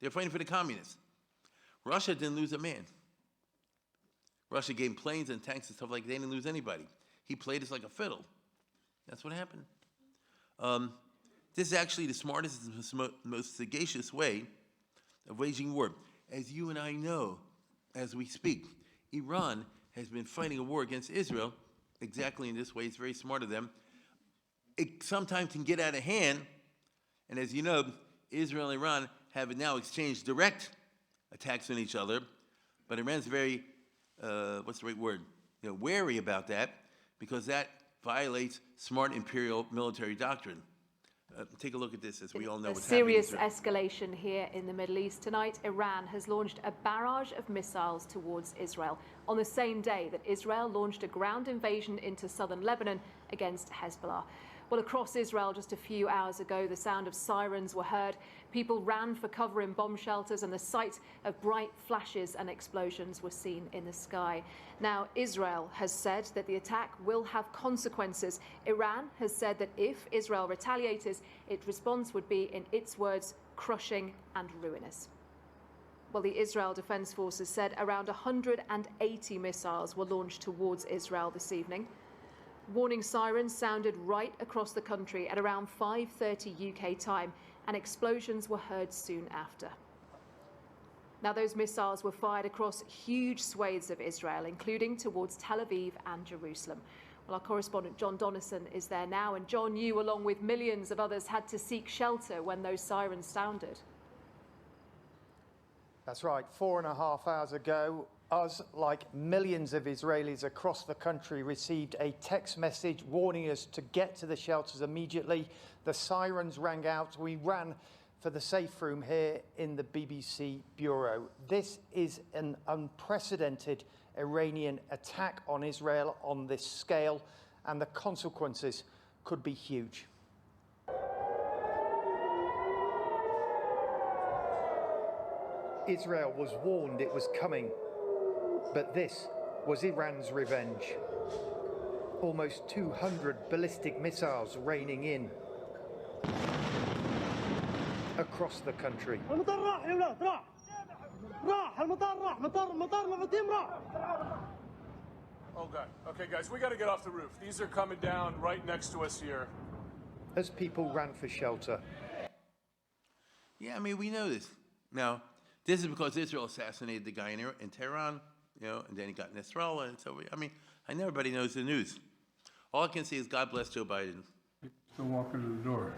They were fighting for the communists. Russia didn't lose a man. Russia gave planes and tanks and stuff like that. They didn't lose anybody. He played us like a fiddle. That's what happened. This is actually the smartest, most sagacious way of waging war. As you and I know, as we speak, Iran has been fighting a war against Israel exactly in this way. It's very smart of them. It sometimes can get out of hand, and as you know, Israel and Iran have now exchanged direct attacks on each other, but Iran's very, what's the right word, wary about that, because that violates smart imperial military doctrine. Take a look at this, as we all know what's happening. Serious escalation here in the Middle East. Tonight, Iran has launched a barrage of missiles towards Israel on the same day that Israel launched a ground invasion into southern Lebanon against Hezbollah. Well, across Israel just a few hours ago, the sound of sirens were heard. People ran for cover in bomb shelters, and the sight of bright flashes and explosions were seen in the sky. Now, Israel has said that the attack will have consequences. Iran has said that if Israel retaliated, its response would be, in its words, crushing and ruinous. Well, the Israel Defense Forces said around 180 missiles were launched towards Israel this evening. Warning sirens sounded right across the country at around 5:30 UK time, and explosions were heard soon after. Now, those missiles were fired across huge swathes of Israel, including towards Tel Aviv and Jerusalem. Well, our correspondent John Donison is there now, and John, you, along with millions of others, had to seek shelter when those sirens sounded. That's right. 4.5 hours ago, us, like millions of Israelis across the country, received a text message warning us to get to the shelters immediately. The sirens rang out. We ran for the safe room here in the BBC Bureau. This is an unprecedented Iranian attack on Israel on this scale, and the consequences could be huge. Israel was warned it was coming, but this was Iran's revenge. Almost 200 ballistic missiles raining in across the country. Okay, guys, we got to get off the roof. These are coming down right next to us here. As people ran for shelter. Yeah, I mean, we know this. Now, this is because Israel assassinated the guy in Tehran, and then he got Nasrallah, and so, I mean, I know everybody knows the news. All I can say is God bless Joe Biden. Still walking to the door.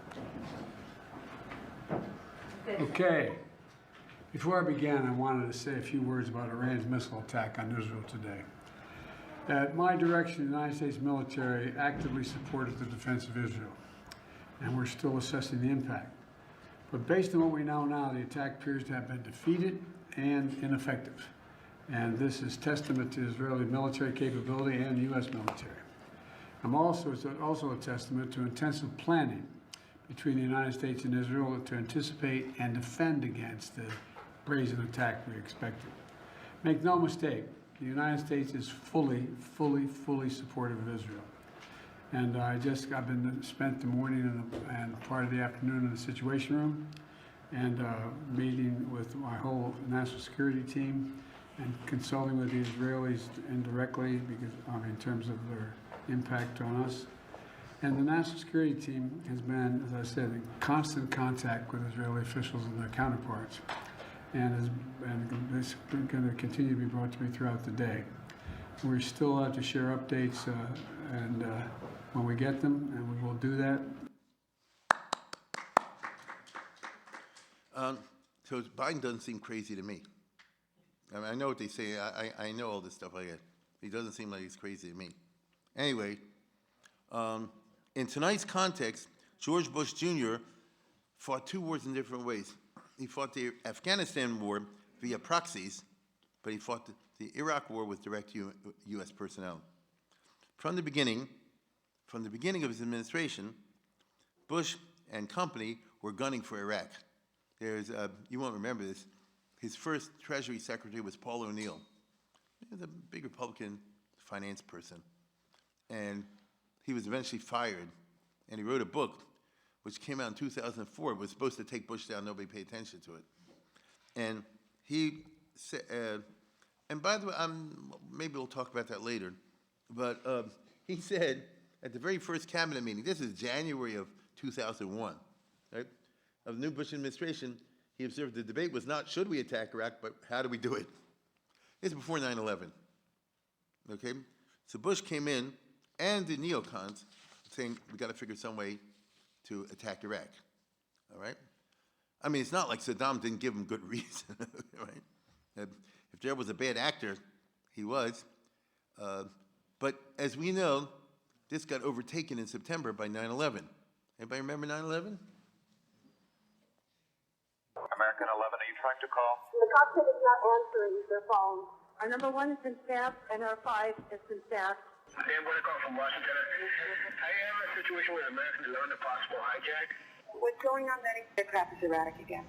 Okay. Before I began, I wanted to say a few words about Iran's missile attack on Israel today. At my direction, the United States military actively supported the defense of Israel, and we're still assessing the impact. But based on what we know now, the attack appears to have been defeated and ineffective. And this is testament to Israeli military capability and U.S. military. It's also a testament to intensive planning between the United States and Israel to anticipate and defend against the brazen attack we expected. Make no mistake, the United States is fully supportive of Israel. And I've been spent the morning and part of the afternoon in the Situation Room, and meeting with my whole national security team and consulting with the Israelis indirectly, because in terms of their impact on us. And the national security team has been, as I said, in constant contact with Israeli officials and their counterparts, and is going to continue to be brought to me throughout the day. We still have to share updates, and when we get them, and we will do that. So Biden doesn't seem crazy to me. I mean, I know what they say. I know all this stuff like that. He doesn't seem like he's crazy to me. Anyway, in tonight's context, George Bush Jr. fought two wars in different ways. He fought the Afghanistan war via proxies, but he fought the Iraq War with direct U.S. personnel. From the beginning of his administration, Bush and company were gunning for Iraq. You won't remember this, his first Treasury Secretary was Paul O'Neill, the big Republican finance person. And he was eventually fired, and he wrote a book which came out in 2004. It was supposed to take Bush down, nobody paid attention to it. And he said, and by the way, maybe we'll talk about that later, but he said at the very first cabinet meeting, this is January of 2001, right, of the new Bush administration, he observed the debate was not should we attack Iraq, but how do we do it? It's before 9/11, okay? So Bush came in, and the neocons, saying we got to figure some way to attack Iraq, all right? I mean, it's not like Saddam didn't give him good reason, right? If there was a bad actor, he was. But as we know, this got overtaken in September by 9/11. Anybody remember 9/11? American 11, are you trying to call? The cockpit is not answering their phone. Our number 1 has been staffed, and our 5 has been staffed. I'm going to call from Washington. I am in a situation with American 11, a possible hijack. What's going on, Betty? The aircraft is erratic again.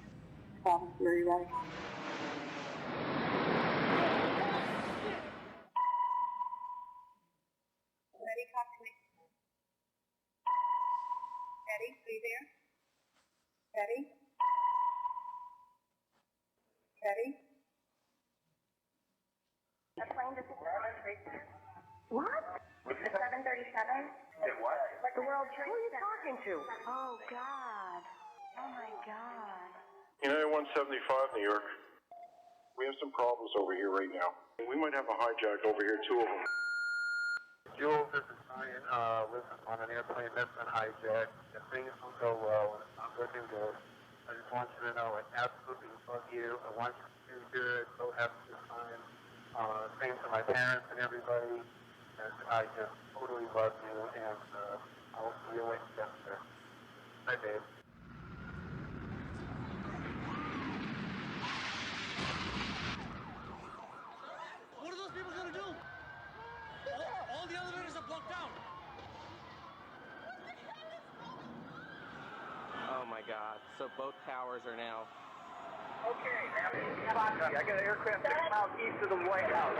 Problems very erratic. Betty, talk to me. Betty, are you there? Betty? Betty? A plane just What? The 737? What? Like the World Trade Center. Who are you talking to? Oh, God. Oh, my God. United 175, New York. We have some problems over here right now. We might have a hijack over here, 2 of them. Jules, this is Ryan. Listen, on an airplane that's been hijacked. If things will go well, and it's not looking good, I just want you to know I absolutely love you. I want you to do good. So have a good time. Same to my parents and everybody. And I just totally love you, and I'll see you later, Chester. Bye, babe. What are those people gonna do? All the elevators are blocked out. Oh my God. So both towers are now. Okay, I got an aircraft 6 miles east of the White House.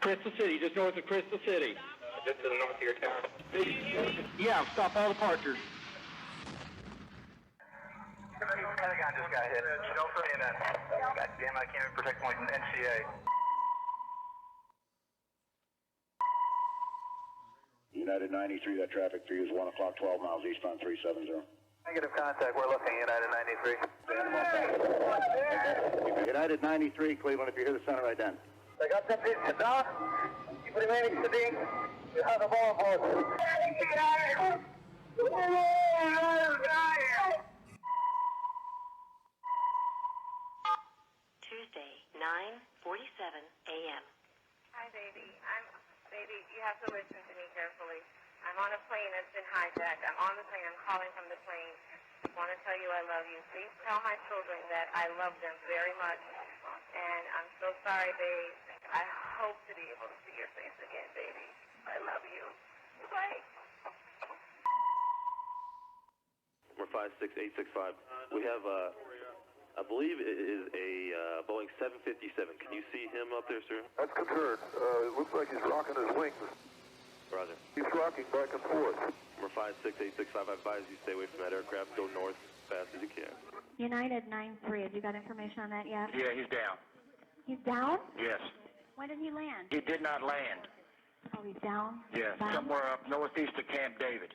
Crystal City, just north of Crystal City. Just to the north of your town. Yeah, stop all departures. Pentagon just got hit. No for CNN. God damn, I can't even protect my NCA. United 93, that traffic for you is 1 o'clock, 12 miles eastbound 370. Negative contact, we're looking United 93. United 93, Cleveland, if you hear the center right then. I got that piece of dog. Keep remaining steady. You have the ball, boss. Tuesday, 9:47 a.m. Hi, baby. Baby, you have to listen to me carefully. I'm on a plane that's been hijacked. I'm on the plane. I'm calling from the plane. I want to tell you I love you. Please tell my children that I love them very much. And I'm so sorry, babe. I hope to be able to see your face again, baby. I love you. Bye. We're 56865. We have, I believe it is a Boeing 757. Can you see him up there, sir? That's confirmed. It looks like he's rocking his wings. Roger. He's rocking back and forth. We're 56865. I advise you stay away from that aircraft. Go north as fast as you can. United 93, have you got information on that yet? Yeah, he's down. He's down? Yes. When did he land? He did not land. Oh, he's down? Yeah, somewhere up northeast of Camp David.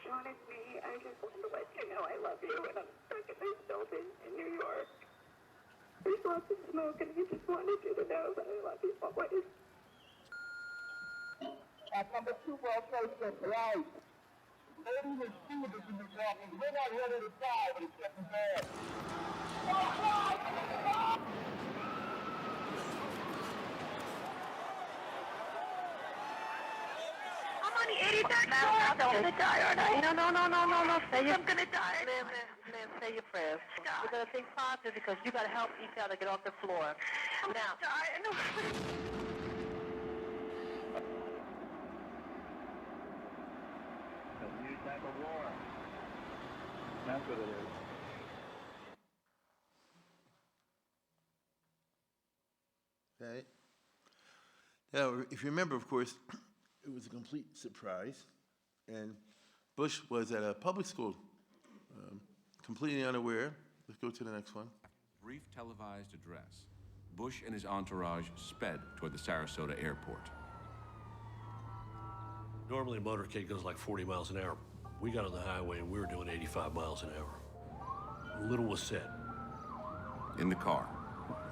Sean, it's me. I just want to let you know I love you, and I'm stuck in this building in New York. There's lots of smoke, and I just wanted you to know that I love you always. At number 2 World Trade Center, right. Ladies and students in the office, we're not ready to die, but it's getting bad. I'm on the 83rd floor. I'm gonna die, aren't I? No. I'm gonna die. Ma'am, say your prayers. We're gonna think positive because you gotta help each other get off the floor. I'm gonna die. I know. New type of war. That's what it is. Okay. Now, if you remember, of course, it was a complete surprise, and Bush was at a public school, completely unaware. Let's go to the next one. Brief televised address. Bush and his entourage sped toward the Sarasota airport. Normally a motorcade goes like 40 miles an hour. We got on the highway and we were doing 85 miles an hour. Little was said. In the car,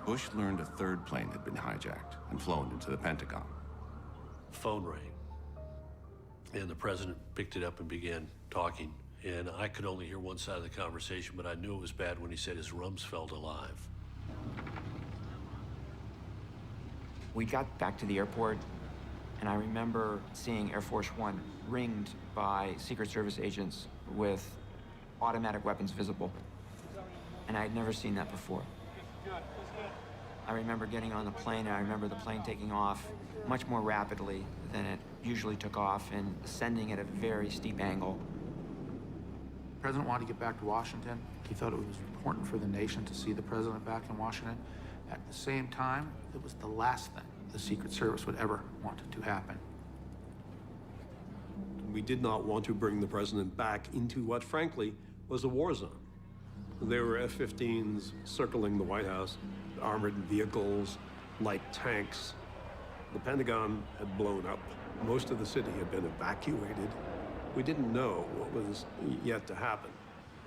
Bush learned a third plane had been hijacked and flown into the Pentagon. Phone rang. And the president picked it up and began talking. And I could only hear one side of the conversation, but I knew it was bad when he said his Rumsfeld alive. We got back to the airport, and I remember seeing Air Force One ringed by Secret Service agents with automatic weapons visible. And I had never seen that before. I remember getting on the plane, and I remember the plane taking off much more rapidly than it usually took off and ascending at a very steep angle. The president wanted to get back to Washington. He thought it was important for the nation to see the president back in Washington. At the same time, it was the last thing the Secret Service would ever want to happen. We did not want to bring the president back into what, frankly, was a war zone. There were F-15s circling the White House, armored vehicles, light tanks. The Pentagon had blown up. Most of the city had been evacuated. We didn't know what was yet to happen.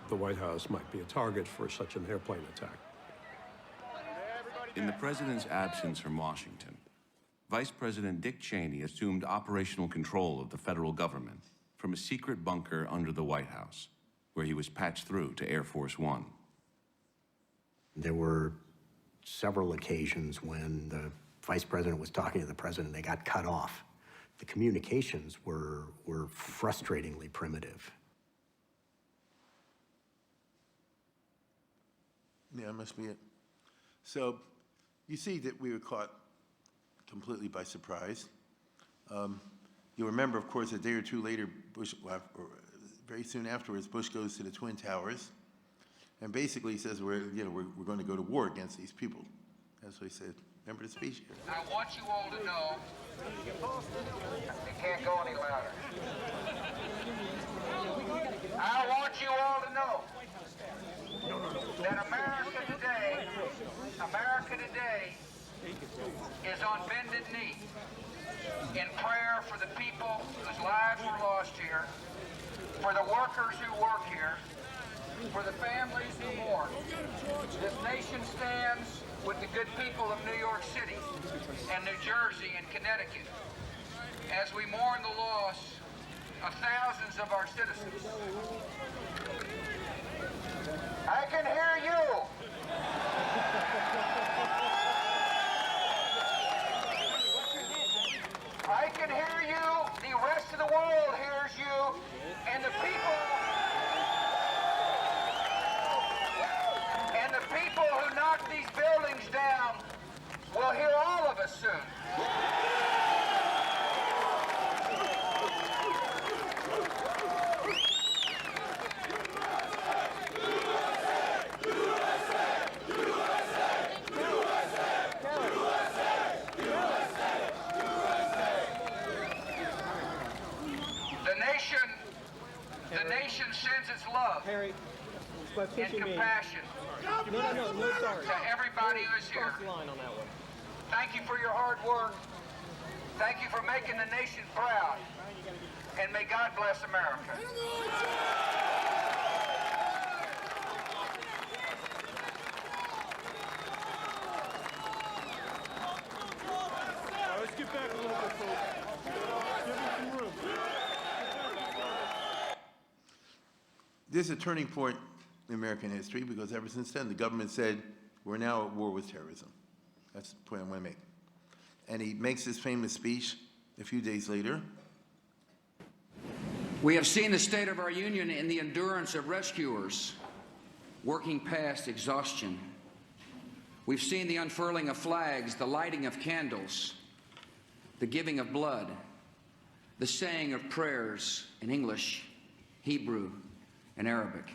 The White House might be a target for such an airplane attack. In the president's absence from Washington, Vice President Dick Cheney assumed operational control of the federal government from a secret bunker under the White House, where he was patched through to Air Force One. There were several occasions when the vice president was talking to the president, they got cut off. The communications were frustratingly primitive. Yeah, that must be it. So you see that we were caught completely by surprise. You remember, of course, a day or two later, Bush, or very soon afterwards, Bush goes to the Twin Towers, and basically says, we're going to go to war against these people. That's what he said. Remember the speech? I want you all to know, you can't go any louder. I want you all to know that America today is on bended knee in prayer for the people whose lives were lost here, for the workers who work here, for the families who mourn. This nation stands with the good people of New York City and New Jersey and Connecticut as we mourn the loss of thousands of our citizens. I can hear you. I can hear you. The rest of the world hears you. And the people who knock these buildings down will hear all of us soon. The nation sends its love and compassion to everybody who is here. Thank you for your hard work. Thank you for making the nation proud. And may God bless America. Let's get back a little bit, folks. Give him some room. This is a turning point in American history because ever since then, the government said, we're now at war with terrorism. That's the point I want to make. And he makes his famous speech a few days later. We have seen the state of our union in the endurance of rescuers working past exhaustion. We've seen the unfurling of flags, the lighting of candles, the giving of blood, the saying of prayers in English, Hebrew, and Arabic.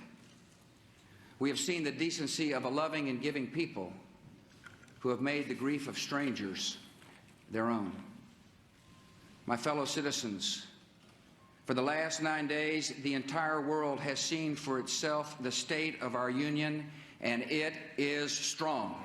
We have seen the decency of a loving and giving people who have made the grief of strangers their own. My fellow citizens, for the last 9 days, the entire world has seen for itself the state of our union, and it is strong.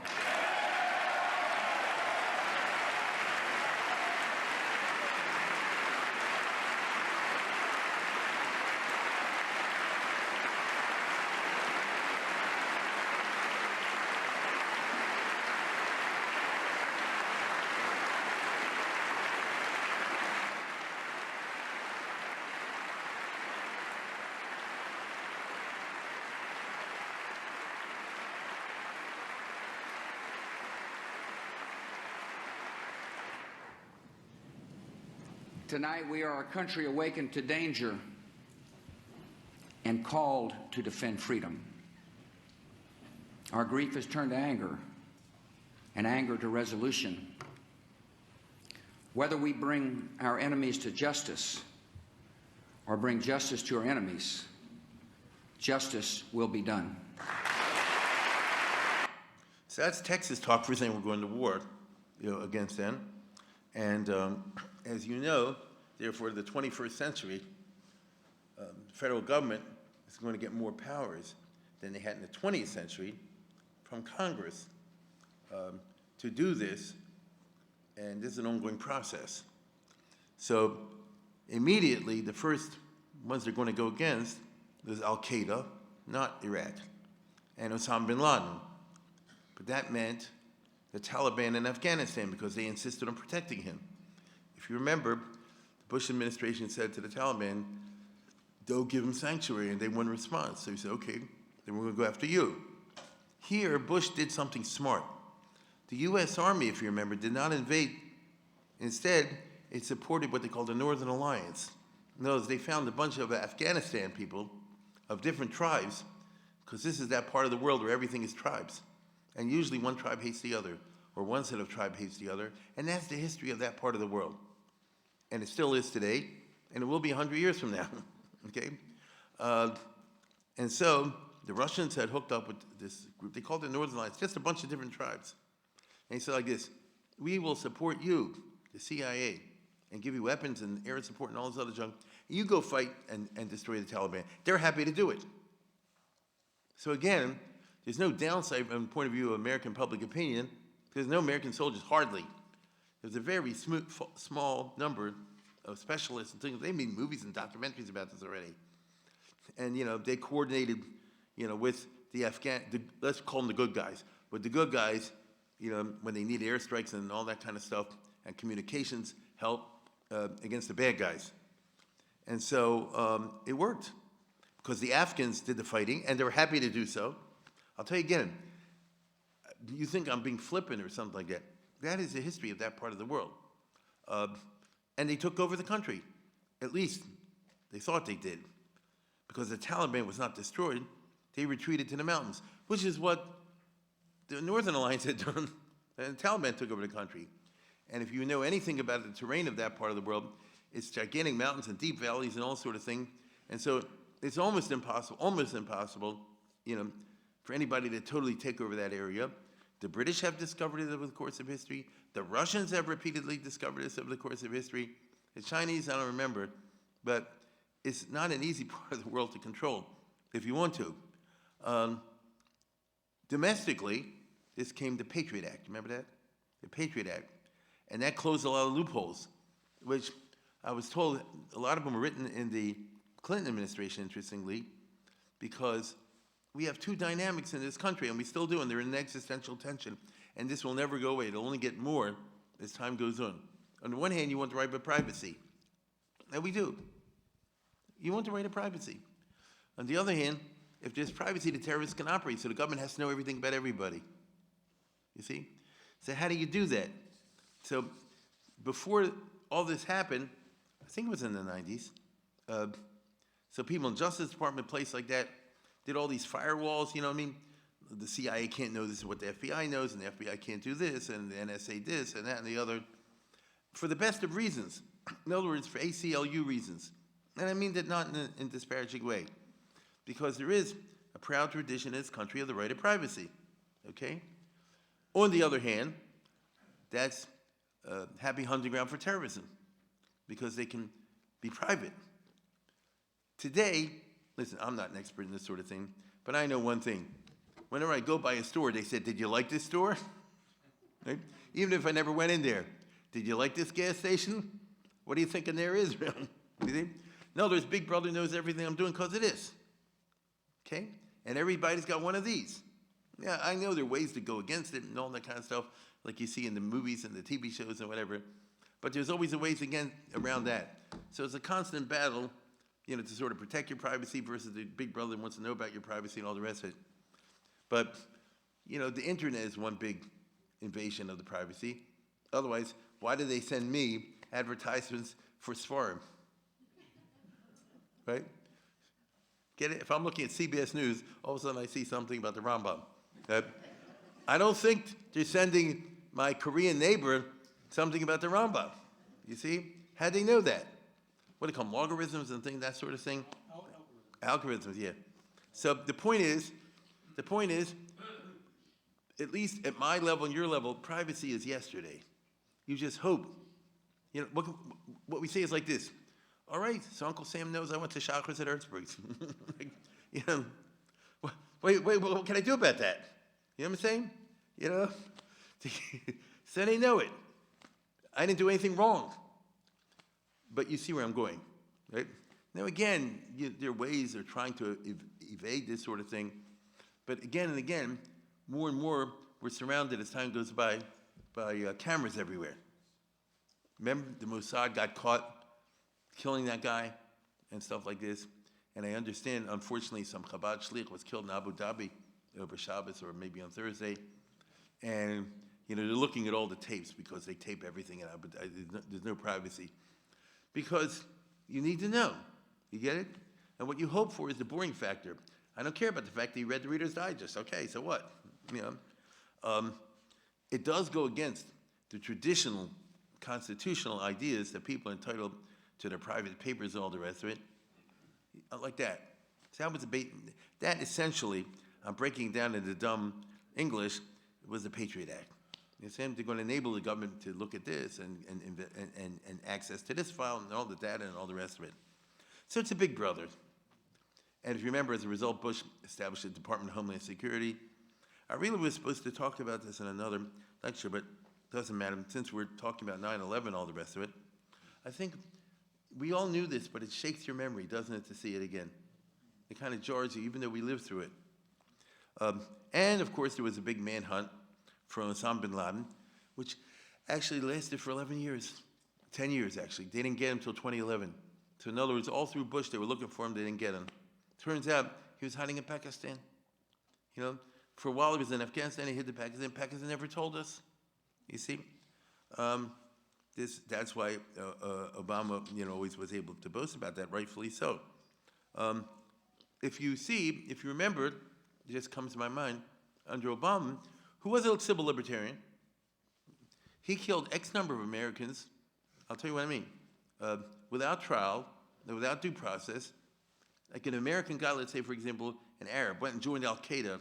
Tonight, we are a country awakened to danger and called to defend freedom. Our grief has turned to anger, and anger to resolution. Whether we bring our enemies to justice or bring justice to our enemies, justice will be done. So that's Texas talk for saying we're going to war, against them. And as you know, therefore, the 21st century, the federal government is going to get more powers than they had in the 20th century from Congress to do this, and this is an ongoing process. So immediately, the first ones they're going to go against is Al-Qaeda, not Iraq, and Osama bin Laden. But that meant the Taliban in Afghanistan because they insisted on protecting him. If you remember, the Bush administration said to the Taliban, don't give them sanctuary, and they wouldn't respond. So he said, okay, then we're going to go after you. Here, Bush did something smart. The U.S. Army, if you remember, did not invade. Instead, it supported what they called the Northern Alliance. In other words, they found a bunch of Afghanistan people of different tribes, because this is that part of the world where everything is tribes. And usually one tribe hates the other, or one set of tribe hates the other, and that's the history of that part of the world. And it still is today, and it will be 100 years from now, okay? And so the Russians had hooked up with this group. They called it Northern Alliance, just a bunch of different tribes. And he said like this, we will support you, the CIA, and give you weapons and air support and all this other junk. You go fight and destroy the Taliban. They're happy to do it. So again, there's no downside from the point of view of American public opinion, because no American soldiers, hardly. There's a very small number of specialists and things. They made movies and documentaries about this already. And, they coordinated, with the let's call them the good guys. With the good guys, when they need airstrikes and all that kind of stuff, and communications help against the bad guys. And so it worked, because the Afghans did the fighting, and they were happy to do so. I'll tell you again, you think I'm being flippant or something like that. That is the history of that part of the world. And they took over the country. At least they thought they did. Because the Taliban was not destroyed, they retreated to the mountains, which is what the Northern Alliance had done, and the Taliban took over the country. And if you know anything about the terrain of that part of the world, it's gigantic mountains and deep valleys and all sort of thing. And so it's almost impossible, for anybody to totally take over that area. The British have discovered it over the course of history. The Russians have repeatedly discovered this over the course of history. The Chinese, I don't remember, but it's not an easy part of the world to control if you want to. Domestically, this came the Patriot Act. Remember that? The Patriot Act. And that closed a lot of loopholes, which I was told a lot of them were written in the Clinton administration, interestingly, because we have two dynamics in this country, and we still do, and they're in an existential tension, and this will never go away. It'll only get more as time goes on. On the one hand, you want the right of privacy, and we do. You want the right of privacy. On the other hand, if there's privacy, the terrorists can operate, so the government has to know everything about everybody. You see? So how do you do that? So before all this happened, I think it was in the 90s, So people in Justice Department, place like that, did all these firewalls, you know what I mean? The CIA can't know this is what the FBI knows, and the FBI can't do this, and the NSA this, and that, and the other, for the best of reasons. In other words, for ACLU reasons. And I mean that not in a disparaging way, because there is a proud tradition in this country of the right of privacy, okay? On the other hand, that's a happy hunting ground for terrorism, because they can be private. Today, listen, I'm not an expert in this sort of thing, but I know one thing. Whenever I go by a store, they said, "Did you like this store?" Right? Even if I never went in there. "Did you like this gas station?" What do you think in there is, really? You see? No, there's Big Brother knows everything I'm doing because it is. Okay? And everybody's got one of these. Yeah, I know there are ways to go against it and all that kind of stuff, like you see in the movies and the TV shows and whatever. But there's always a ways again around that. So it's a constant battle, you know, to sort of protect your privacy versus the Big Brother that wants to know about your privacy and all the rest of it. But, you know, the internet is one big invasion of the privacy. Otherwise, why do they send me advertisements for Sfarim? Right? Get it? If I'm looking at CBS News, all of a sudden I see something about the Rambam. I don't think they're sending my Korean neighbor something about the Rambam. You see? How'd they know that? What do they call them, logarithms and things, that sort of thing? Algorithms, yeah. So the point is, at least at my level and your level, privacy is yesterday. You just hope. You know, what we say is like this. All right, so Uncle Sam knows I went to Chakras at Erzberg's. You know, wait, what can I do about that? You know what I'm saying? You know? So they know it. I didn't do anything wrong. But you see where I'm going, right? Now again, there are ways they're trying to evade this sort of thing. But again and again, more and more, we're surrounded as time goes by cameras everywhere. Remember, the Mossad got caught killing that guy and stuff like this. And I understand, unfortunately, some Chabad shliach was killed in Abu Dhabi over Shabbos or maybe on Thursday. And, you know, they're looking at all the tapes because they tape everything in Abu Dhabi. There's no privacy. Because you need to know. You get it? And what you hope for is the boring factor. I don't care about the fact that you read the Reader's Digest. Okay, so what? You know, it does go against the traditional constitutional ideas that people are entitled to their private papers and all the rest of it. Like that. So that was that essentially, I'm breaking down into dumb English, was the Patriot Act. You see, they're going to enable the government to look at this and access to this file and all the data and all the rest of it. So it's a big brother. And if you remember, as a result, Bush established the Department of Homeland Security. I really was supposed to talk about this in another lecture, but it doesn't matter. Since we're talking about 9/11, all the rest of it, I think we all knew this, but it shakes your memory, doesn't it, to see it again? It kind of jars you, even though we lived through it. And, of course, there was a big manhunt for Osama bin Laden, which actually lasted for 11 years, 10 years, actually. They didn't get him until 2011. So, in other words, all through Bush, they were looking for him, they didn't get him. Turns out he was hiding in Pakistan. You know, for a while he was in Afghanistan, he hid in Pakistan. Pakistan never told us, you see. That's why Obama, you know, always was able to boast about that, rightfully so. If you remember, it just comes to my mind, under Obama, who was a civil libertarian, he killed X number of Americans, I'll tell you what I mean, without trial, without due process. Like an American guy, let's say, for example, an Arab, went and joined Al-Qaeda,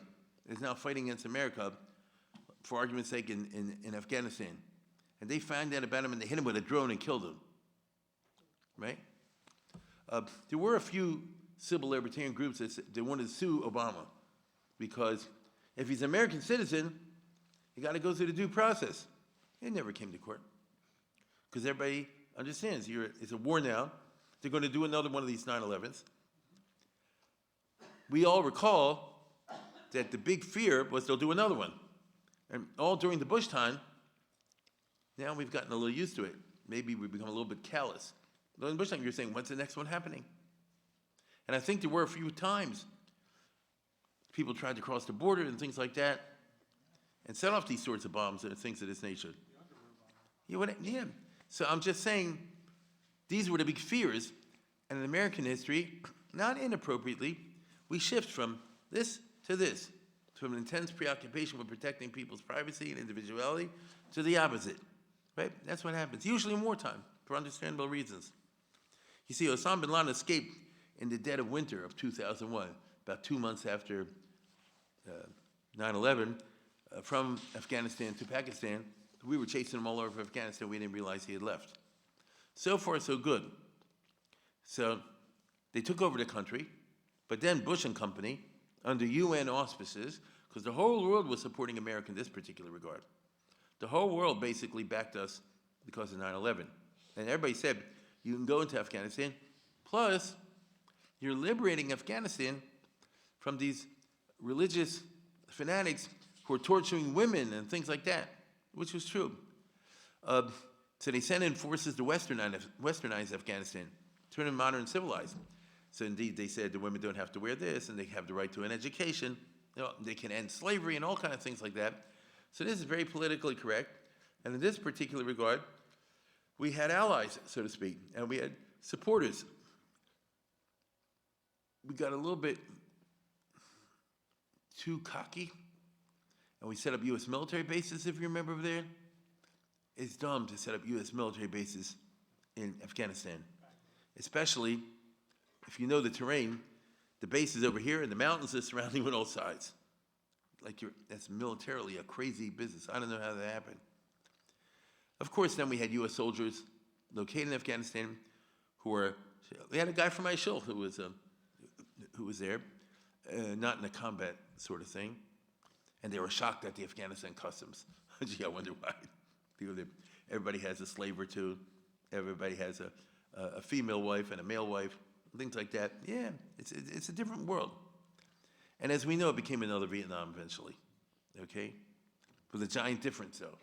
is now fighting against America, for argument's sake, in Afghanistan. And they found out about him and they hit him with a drone and killed him, right? There were a few civil libertarian groups that wanted to sue Obama because if he's an American citizen, you got to go through the due process. It never came to court because everybody understands it's a war now. They're going to do another one of these 9/11s. We all recall that the big fear was they'll do another one. And all during the Bush time, now we've gotten a little used to it. Maybe we've become a little bit callous. But in Bush time, you're saying, when's the next one happening? And I think there were a few times people tried to cross the border and things like that and set off these sorts of bombs and things of this nature. Yeah. So I'm just saying, these were the big fears. And in American history, not inappropriately, we shift from this to this, from an intense preoccupation with protecting people's privacy and individuality to the opposite, right? That's what happens, usually in wartime, for understandable reasons. You see, Osama bin Laden escaped in the dead of winter of 2001, about 2 months after 9/11, from Afghanistan to Pakistan. We were chasing him all over Afghanistan. We didn't realize he had left. So far, so good. So they took over the country, but then Bush and company, under UN auspices, because the whole world was supporting America in this particular regard. The whole world basically backed us because of 9/11. And everybody said, you can go into Afghanistan, plus you're liberating Afghanistan from these religious fanatics who are torturing women and things like that, which was true. So they sent in forces to westernize Afghanistan, turn it modern and civilized. So indeed, they said the women don't have to wear this, and they have the right to an education. You know, they can end slavery and all kinds of things like that. So this is very politically correct. And in this particular regard, we had allies, so to speak, and we had supporters. We got a little bit too cocky, and we set up U.S. military bases, if you remember over there. It's dumb to set up U.S. military bases in Afghanistan, especially if you know the terrain. The base is over here, and the mountains are surrounding on all sides. That's militarily a crazy business. I don't know how that happened. Of course, then we had U.S. soldiers located in Afghanistan we had a guy from ISIL who was there, not in a combat sort of thing, and they were shocked at the Afghanistan customs. Gee, I wonder why. Everybody has a slave or two. Everybody has a female wife and a male wife, things like that. Yeah, it's a different world. And as we know, it became another Vietnam eventually, okay? With a giant difference, though.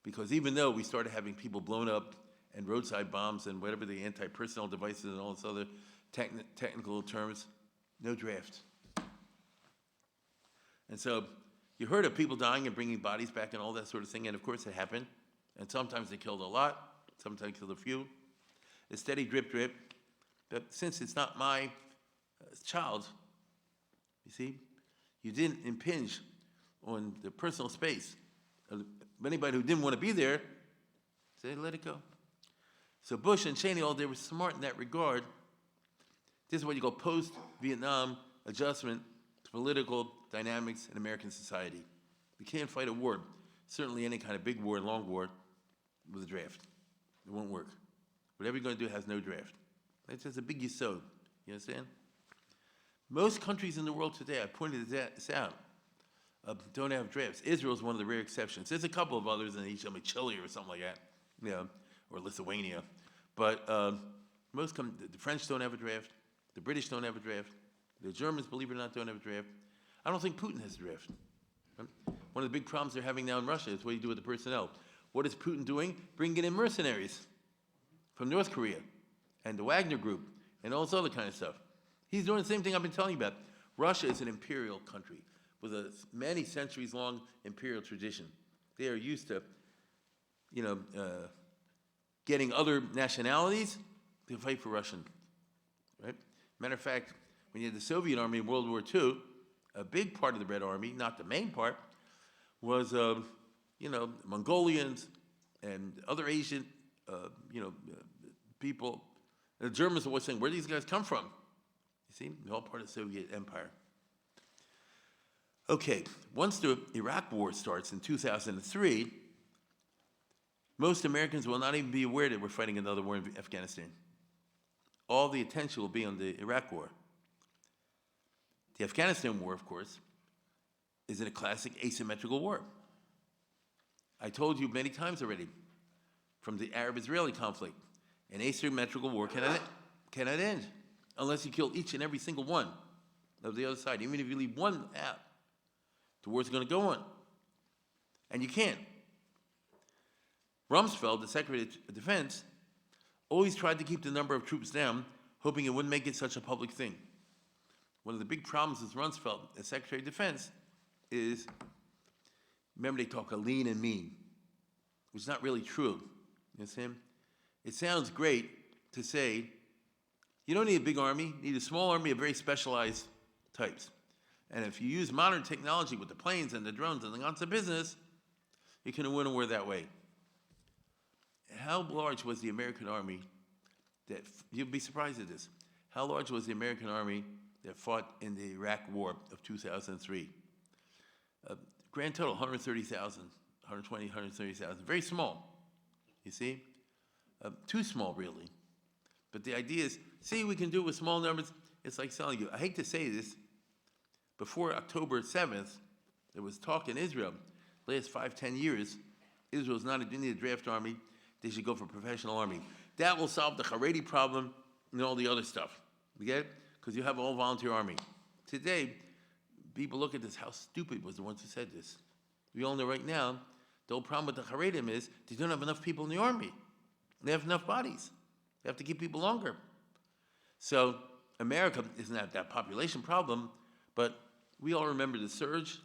Because even though we started having people blown up and roadside bombs and whatever the anti-personnel devices and all this other technical terms, no draft. And so you heard of people dying and bringing bodies back and all that sort of thing, and of course it happened. And sometimes they killed a lot, sometimes killed a few. A steady drip, drip. But since it's not my child, you see, you didn't impinge on the personal space of anybody who didn't want to be there. Say, let it go. So Bush and Cheney, they were smart in that regard. This is what you call post-Vietnam adjustment to political dynamics in American society. We can't fight a war, certainly any kind of big war, long war, with a draft. It won't work. Whatever you're going to do has no draft. That's just a big yesod. You understand? Most countries in the world today, I pointed this out, don't have drafts. Israel is one of the rare exceptions. There's a couple of others in Asia, like Chile or something like that, you know, or Lithuania. But the French don't have a draft. The British don't have a draft. The Germans, believe it or not, don't have a draft. I don't think Putin has a draft. One of the big problems they're having now in Russia is what do you do with the personnel? What is Putin doing? Bringing in mercenaries from North Korea and the Wagner Group and all this other kind of stuff. He's doing the same thing I've been telling you about. Russia is an imperial country with a many centuries-long imperial tradition. They are used to, getting other nationalities to fight for Russian, right? Matter of fact, when you had the Soviet Army in World War II, a big part of the Red Army, not the main part, was, Mongolians and other Asian, people. The Germans were always saying, where do these guys come from? You see, they're all part of the Soviet Empire. Okay, once the Iraq War starts in 2003, most Americans will not even be aware that we're fighting another war in Afghanistan. All the attention will be on the Iraq War. The Afghanistan War, of course, is a classic asymmetrical war. I told you many times already, from the Arab-Israeli conflict, an asymmetrical war cannot end unless you kill each and every single one of the other side. Even if you leave one out, the war's going to go on. And you can't. Rumsfeld, the Secretary of Defense, always tried to keep the number of troops down, hoping it wouldn't make it such a public thing. One of the big problems with Rumsfeld as Secretary of Defense is, remember they talk a lean and mean, which is not really true. You understand? It sounds great to say You don't need a big army. You need a small army of very specialized types. And if you use modern technology with the planes and the drones and the guns of business, you can win a war that way. How large was the American army you'd be surprised at this, how large was the American army that fought in the Iraq War of 2003? Grand total, 130,000, 120, 130,000. Very small, you see? Too small, really. But the idea is, see, we can do it with small numbers. It's like telling you, I hate to say this, before October 7th, there was talk in Israel, last 5-10 years, Israel's not a need a draft army, they should go for a professional army. That will solve the Haredi problem and all the other stuff. You get it? Because you have an all-volunteer army. Today, people look at this, how stupid was the ones who said this. We all know right now, the whole problem with the Haredim is they don't have enough people in the army. They have enough bodies. They have to keep people longer. So America isn't that population problem, but we all remember the surge.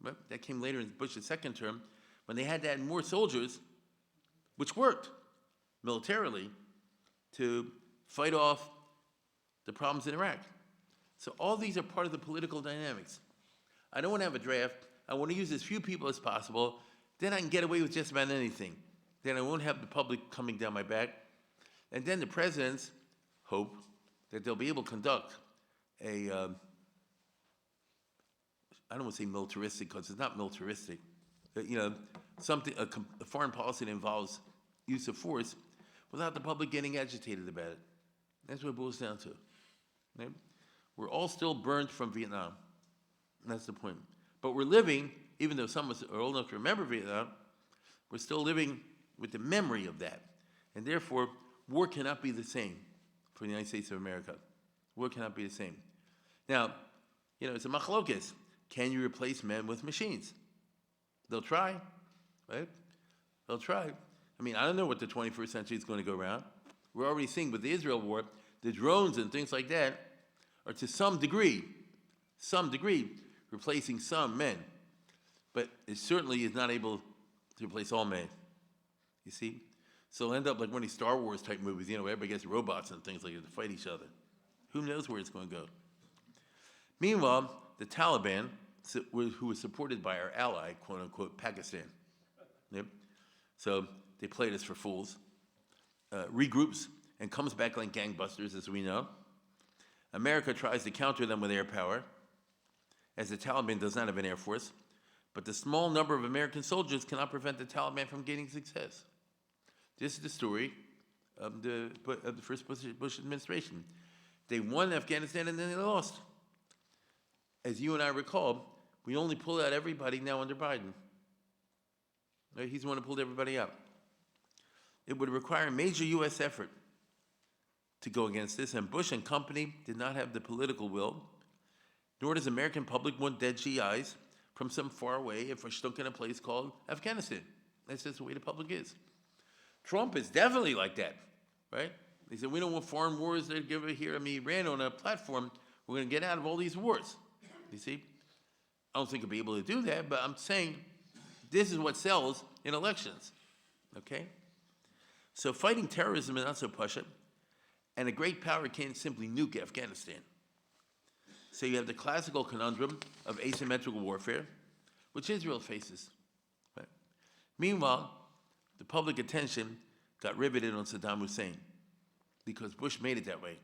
Right? That came later in Bush's second term, when they had to add more soldiers, which worked militarily, to fight off the problems in Iraq. So all these are part of the political dynamics. I don't want to have a draft. I want to use as few people as possible. Then I can get away with just about anything. Then I won't have the public coming down my back. And then the presidents hope that they'll be able to conduct a, I don't want to say militaristic, because it's not militaristic, but, something, a foreign policy that involves use of force without the public getting agitated about it. That's what it boils down to. Right? We're all still burned from Vietnam. That's the point. But we're living, even though some of us are old enough to remember Vietnam, we're still living with the memory of that. And therefore, war cannot be the same for the United States of America. War cannot be the same. Now, it's a machlokes. Can you replace men with machines? They'll try, right? They'll try. I mean, I don't know what the 21st century is going to go around. We're already seeing with the Israel war, the drones and things like that are to some degree, replacing some men. But it certainly is not able to replace all men. You see? So it'll end up like one of these Star Wars type movies, everybody gets robots and things like that to fight each other. Who knows where it's going to go? Meanwhile, the Taliban, who was supported by our ally, quote unquote, Pakistan, so they played us for fools, regroups and comes back like gangbusters, as we know. America tries to counter them with air power, as the Taliban does not have an air force, but the small number of American soldiers cannot prevent the Taliban from gaining success. This is the story of the first Bush administration. They won Afghanistan and then they lost. As you and I recall, we only pulled out everybody now under Biden. Right? He's the one who pulled everybody out. It would require a major U.S. effort to go against this, and Bush and company did not have the political will, nor does the American public want dead GIs from some far away if we're stuck in a place called Afghanistan. That's just the way the public is. Trump is definitely like that, right? He said, we don't want foreign wars that give it here. I mean, he ran on a platform, we're going to get out of all these wars. You see? I don't think he'll be able to do that, but I'm saying this is what sells in elections, okay? So fighting terrorism is not so pushy, and a great power can't simply nuke Afghanistan. So you have the classical conundrum of asymmetrical warfare, which Israel faces. Right? Meanwhile, the public attention got riveted on Saddam Hussein because Bush made it that way.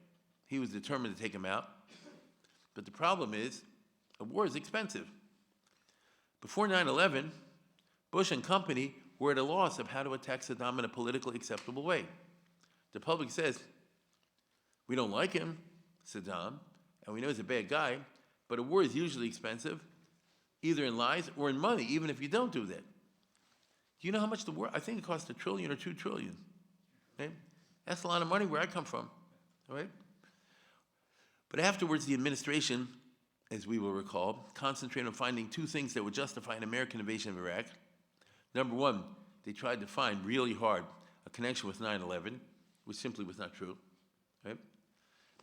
He was determined to take him out. But the problem is, a war is expensive. Before 9/11, Bush and company were at a loss of how to attack Saddam in a politically acceptable way. The public says, we don't like him, Saddam, and we know he's a bad guy, but a war is usually expensive, either in lives or in money, even if you don't do that. Do you know how much the war? I think it cost $1 trillion or $2 trillion. Okay? That's a lot of money where I come from. All right? But afterwards, the administration, as we will recall, concentrated on finding two things that would justify an American invasion of Iraq. Number one, they tried to find really hard a connection with 9/11, which simply was not true. Right?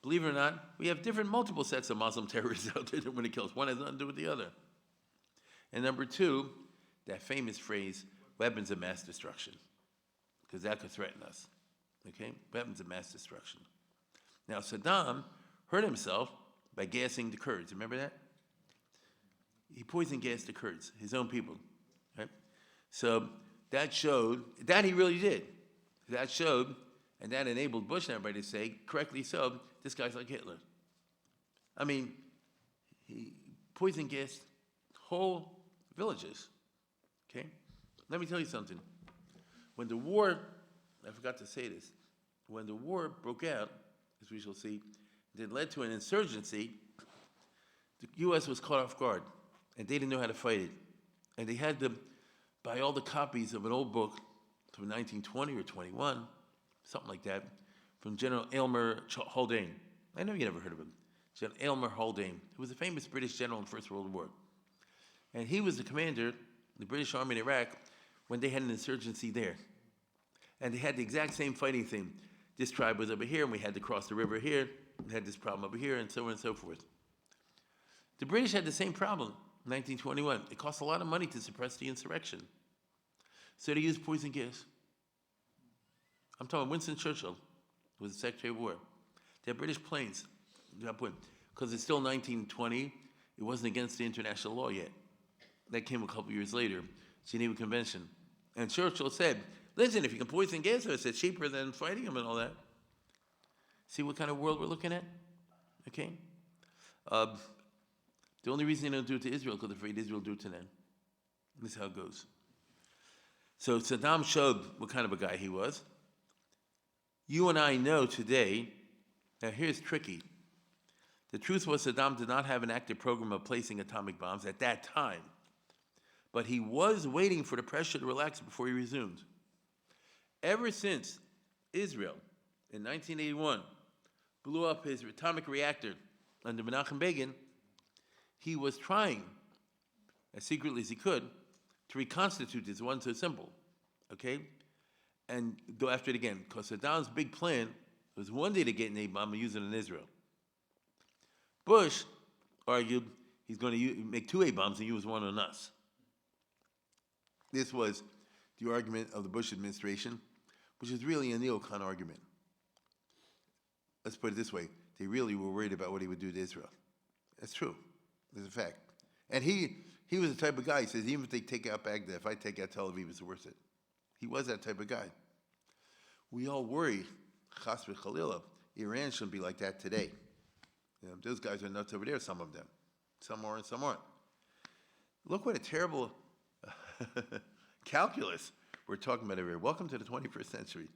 Believe it or not, we have multiple sets of Muslim terrorists out there that when it kills. One has nothing to do with the other. And number two, that famous phrase, weapons of mass destruction, because that could threaten us. Okay? Weapons of mass destruction. Now, Saddam hurt himself by gassing the Kurds. Remember that? He poison gassed the Kurds, his own people, right? So that showed, that he really did. That showed, and that enabled Bush and everybody to say, correctly so, this guy's like Hitler. I mean, he poison gassed whole villages, okay? Let me tell you something. When the war, I forgot to say this, when the war broke out, as we shall see, it led to an insurgency, the U.S. was caught off guard, and they didn't know how to fight it. And they had to buy all the copies of an old book from 1920 or 21, something like that, from General Aylmer Haldane. I know you never heard of him. General Aylmer Haldane, who was a famous British general in the First World War. And he was the commander of the British Army in Iraq when they had an insurgency there. And they had the exact same fighting thing. This tribe was over here, and we had to cross the river here, and had this problem over here, and so on and so forth. The British had the same problem in 1921. It cost a lot of money to suppress the insurrection. So they used poison gas. I'm talking Winston Churchill, who was the Secretary of War. They had British planes, because it's still 1920. It wasn't against the international law yet. That came a couple years later, Geneva Convention. And Churchill said, listen, if you can poison gas us, it's cheaper than fighting them and all that. See what kind of world we're looking at? Okay? The only reason they don't do it to Israel is because they're afraid Israel will do it to them. This is how it goes. So Saddam showed what kind of a guy he was. You and I know today, now here's tricky. The truth was Saddam did not have an active program of placing atomic bombs at that time, but he was waiting for the pressure to relax before he resumed. Ever since Israel, in 1981, blew up his atomic reactor under Menachem Begin, he was trying, as secretly as he could, to reconstitute this one so simple, okay? And go after it again, because Saddam's big plan was one day to get an A-bomb and use it in Israel. Bush argued he's going to make 2 A-bombs and use one on us. This was the argument of the Bush administration, which is really a neocon argument. Let's put it this way. They really were worried about what he would do to Israel. That's true. It's a fact. And he was the type of guy, he says, even if they take out Baghdad, if I take out Tel Aviv, it's worth it. He was that type of guy. We all worry, chas v'chalila, Iran shouldn't be like that today. You know, those guys are nuts over there, some of them. Some are and some aren't. Look what a terrible calculus we're talking about over here. Welcome to the 21st century.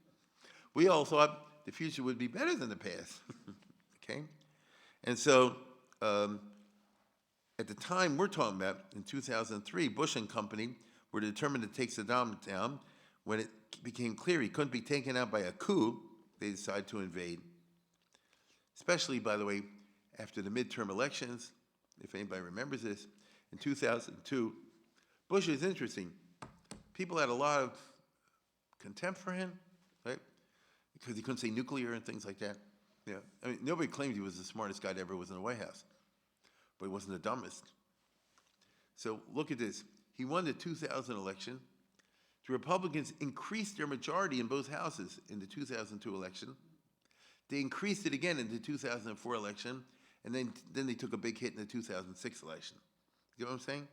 We all thought the future would be better than the past. Okay? And so, at the time we're talking about, in 2003, Bush and company were determined to take Saddam down. When it became clear he couldn't be taken out by a coup, they decided to invade. Especially, by the way, after the midterm elections, if anybody remembers this, in 2002, Bush is interesting. People had a lot of contempt for him, right? Because he couldn't say nuclear and things like that. Yeah, I mean, nobody claimed he was the smartest guy that ever was in the White House, but he wasn't the dumbest. So look at this. He won the 2000 election. The Republicans increased their majority in both houses in the 2002 election. They increased it again in the 2004 election, and then they took a big hit in the 2006 election. You know what I'm saying?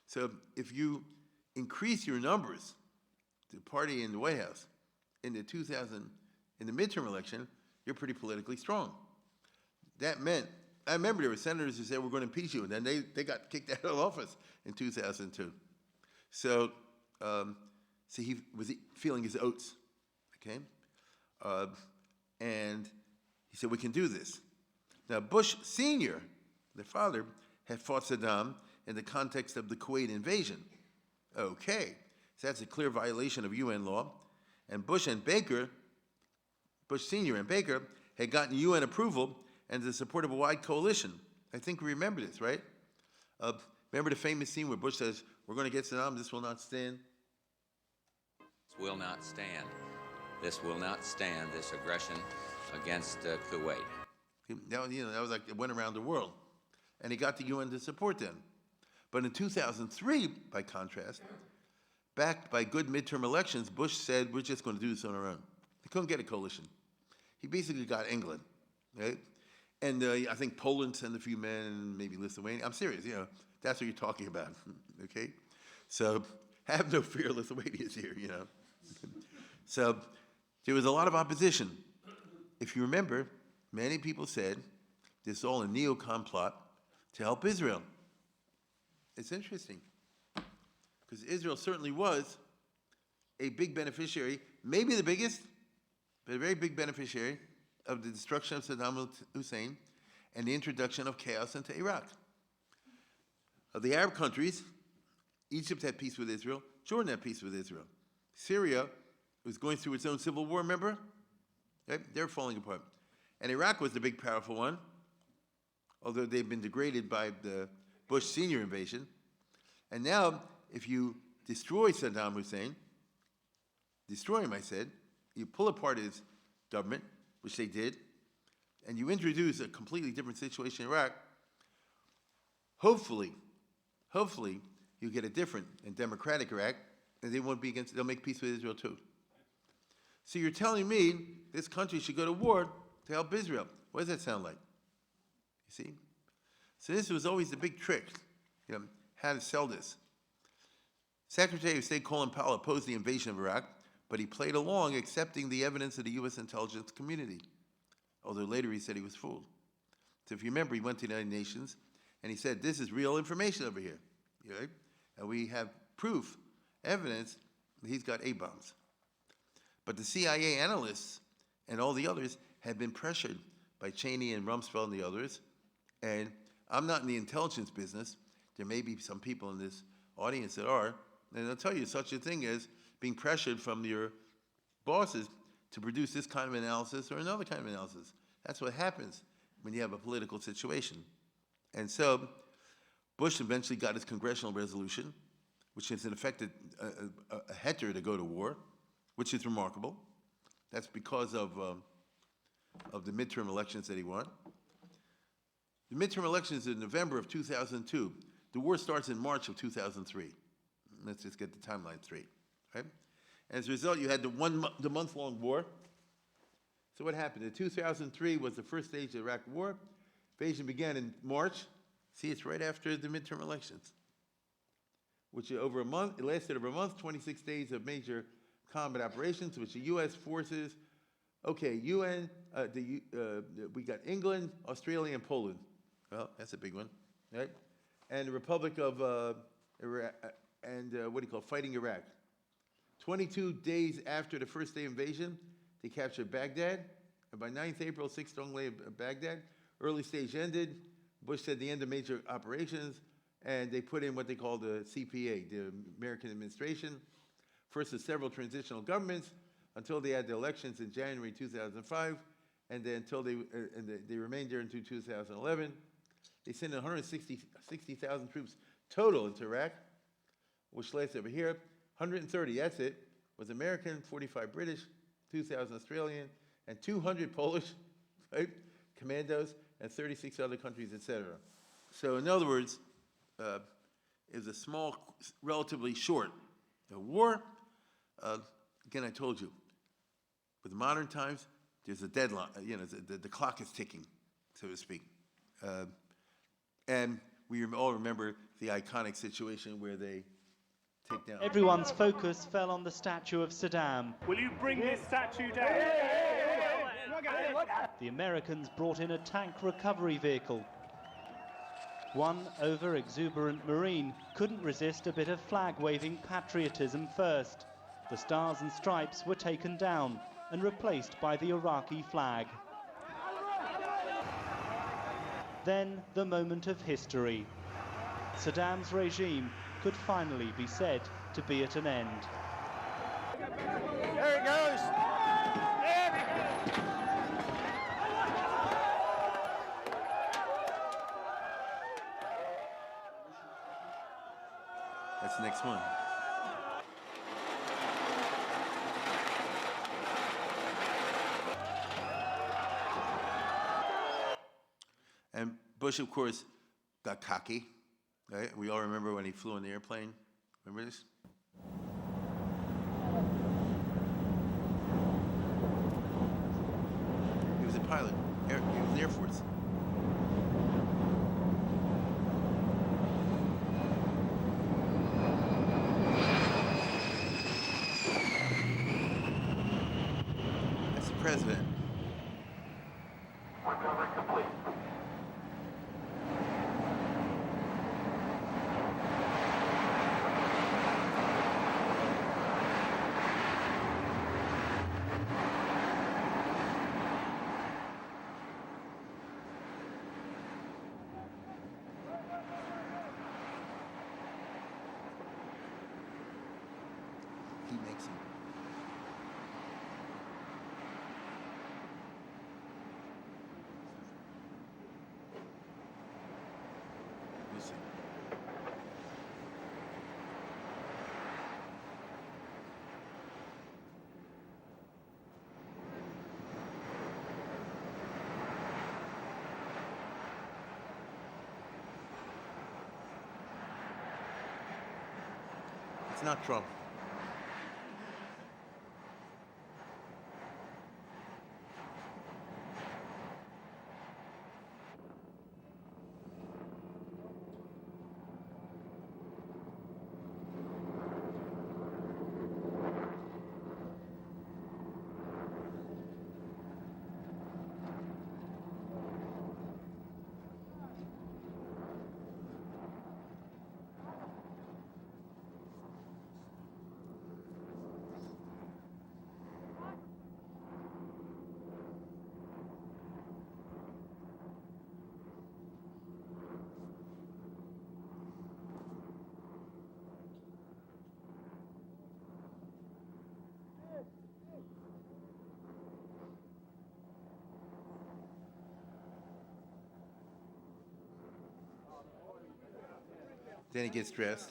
So if you increase your numbers, the party in the White House, in the midterm election, you're pretty politically strong. That meant, I remember there were senators who said, we're going to impeach you, and then they got kicked out of office in 2002. So he was feeling his oats, okay? And he said, we can do this. Now, Bush Sr., the father, had fought Saddam in the context of the Kuwait invasion. Okay, so that's a clear violation of UN law. And Bush Sr. and Baker had gotten UN approval and the support of a wide coalition. I think we remember this, right? Remember the famous scene where Bush says, we're going to get Saddam, this will not stand? This will not stand. This will not stand, this aggression against Kuwait. That was like, it went around the world. And he got the UN to support them. But in 2003, by contrast, backed by good midterm elections, Bush said, we're just going to do this on our own. He couldn't get a coalition. He basically got England, right? And I think Poland sent a few men, and maybe Lithuania. I'm serious, that's what you're talking about, okay? So have no fear, Lithuania's here, So there was a lot of opposition. If you remember, many people said this is all a neocon plot to help Israel. It's interesting, because Israel certainly was a big beneficiary, maybe the biggest, but a very big beneficiary of the destruction of Saddam Hussein and the introduction of chaos into Iraq. Of the Arab countries, Egypt had peace with Israel, Jordan had peace with Israel. Syria was going through its own civil war, remember? Right? They're falling apart. And Iraq was the big, powerful one, although they've been degraded by the Bush Senior invasion. And now, if you destroy Saddam Hussein, destroy him, I said, you pull apart his government, which they did, and you introduce a completely different situation in Iraq, hopefully, you get a different and democratic Iraq, and they'll make peace with Israel too. So you're telling me this country should go to war to help Israel. What does that sound like? You see? So this was always the big trick, how to sell this. Secretary of State Colin Powell opposed the invasion of Iraq, but he played along, accepting the evidence of the U.S. intelligence community, although later he said he was fooled. So if you remember, he went to the United Nations, and he said, this is real information over here. Right? And we have proof, evidence, that he's got A-bombs. But the CIA analysts and all the others had been pressured by Cheney and Rumsfeld and the others, and I'm not in the intelligence business. There may be some people in this audience that are, and I'll tell you, such a thing as being pressured from your bosses to produce this kind of analysis or another kind of analysis. That's what happens when you have a political situation. And so Bush eventually got his congressional resolution, which is in effect a heter to go to war, which is remarkable. That's because of the midterm elections that he won. The midterm elections in November of 2002. The war starts in March of 2003. Let's just get the timeline straight, right? And as a result, you had the month-long war. So what happened? In 2003 was the first stage of the Iraq War. Invasion began in March. See, it's right after the midterm elections, which over a month, it lasted over a month, 26 days of major combat operations, which the U.S. forces, UN, we got England, Australia, and Poland. Well, that's a big one, right? And the Republic of Iraq, fighting Iraq. 22 days after the first day invasion, they captured Baghdad, and by 9th April, 6th long lay of Baghdad. Early stage ended. Bush said the end of major operations, and they put in what they call the CPA, the American administration. First of several transitional governments, until they had the elections in January 2005, and then until they remained there until 2011. They sent 160,000 troops total into Iraq, which lasted over here. 130, that's it, was American, 45 British, 2,000 Australian, and 200 Polish, right, commandos, and 36 other countries, etc. So in other words, it was a small, relatively short war. Again, I told you, with modern times, there's a deadline, the clock is ticking, so to speak. And we all remember the iconic situation where they take down. Everyone's focus fell on the statue of Saddam. Will you bring this statue down? The Americans brought in a tank recovery vehicle. One over-exuberant Marine couldn't resist a bit of flag-waving patriotism first. The stars and stripes were taken down and replaced by the Iraqi flag. Then the moment of history. Saddam's regime could finally be said to be at an end. There it goes. There it goes. That's the next one. And Bush, of course, got cocky, right? We all remember when he flew in the airplane. Remember this? He was a pilot. He was Air Force. That's the president. Recovery complete. He makes him. We'll see. It's not Trump. Then he gets dressed.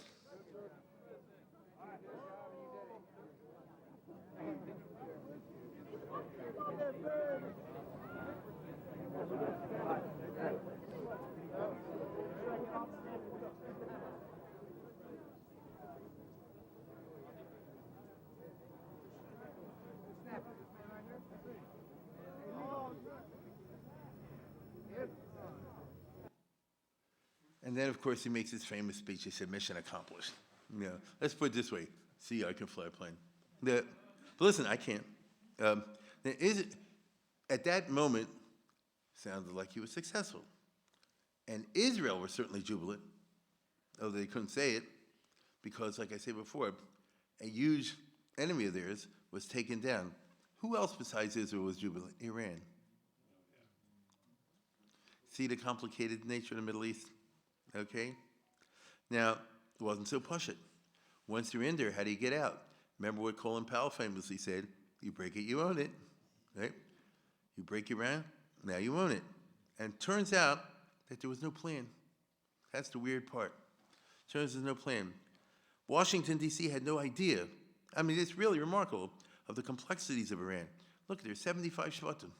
And then, of course, he makes his famous speech. He said, "Mission accomplished." Yeah. Let's put it this way. See, I can fly a plane. But listen, I can't. At that moment, sounded like he was successful. And Israel was certainly jubilant, although they couldn't say it, because, like I said before, a huge enemy of theirs was taken down. Who else besides Israel was jubilant? Iran. See the complicated nature of the Middle East? Okay? Now, it wasn't so push it. Once you're in there, how do you get out? Remember what Colin Powell famously said, you break it, you own it, right? You break Iran, now you own it. And it turns out that there was no plan. That's the weird part. Turns out there's no plan. Washington, D.C. had no idea. I mean, it's really remarkable of the complexities of Iran. Look, there's 75 Shvatim.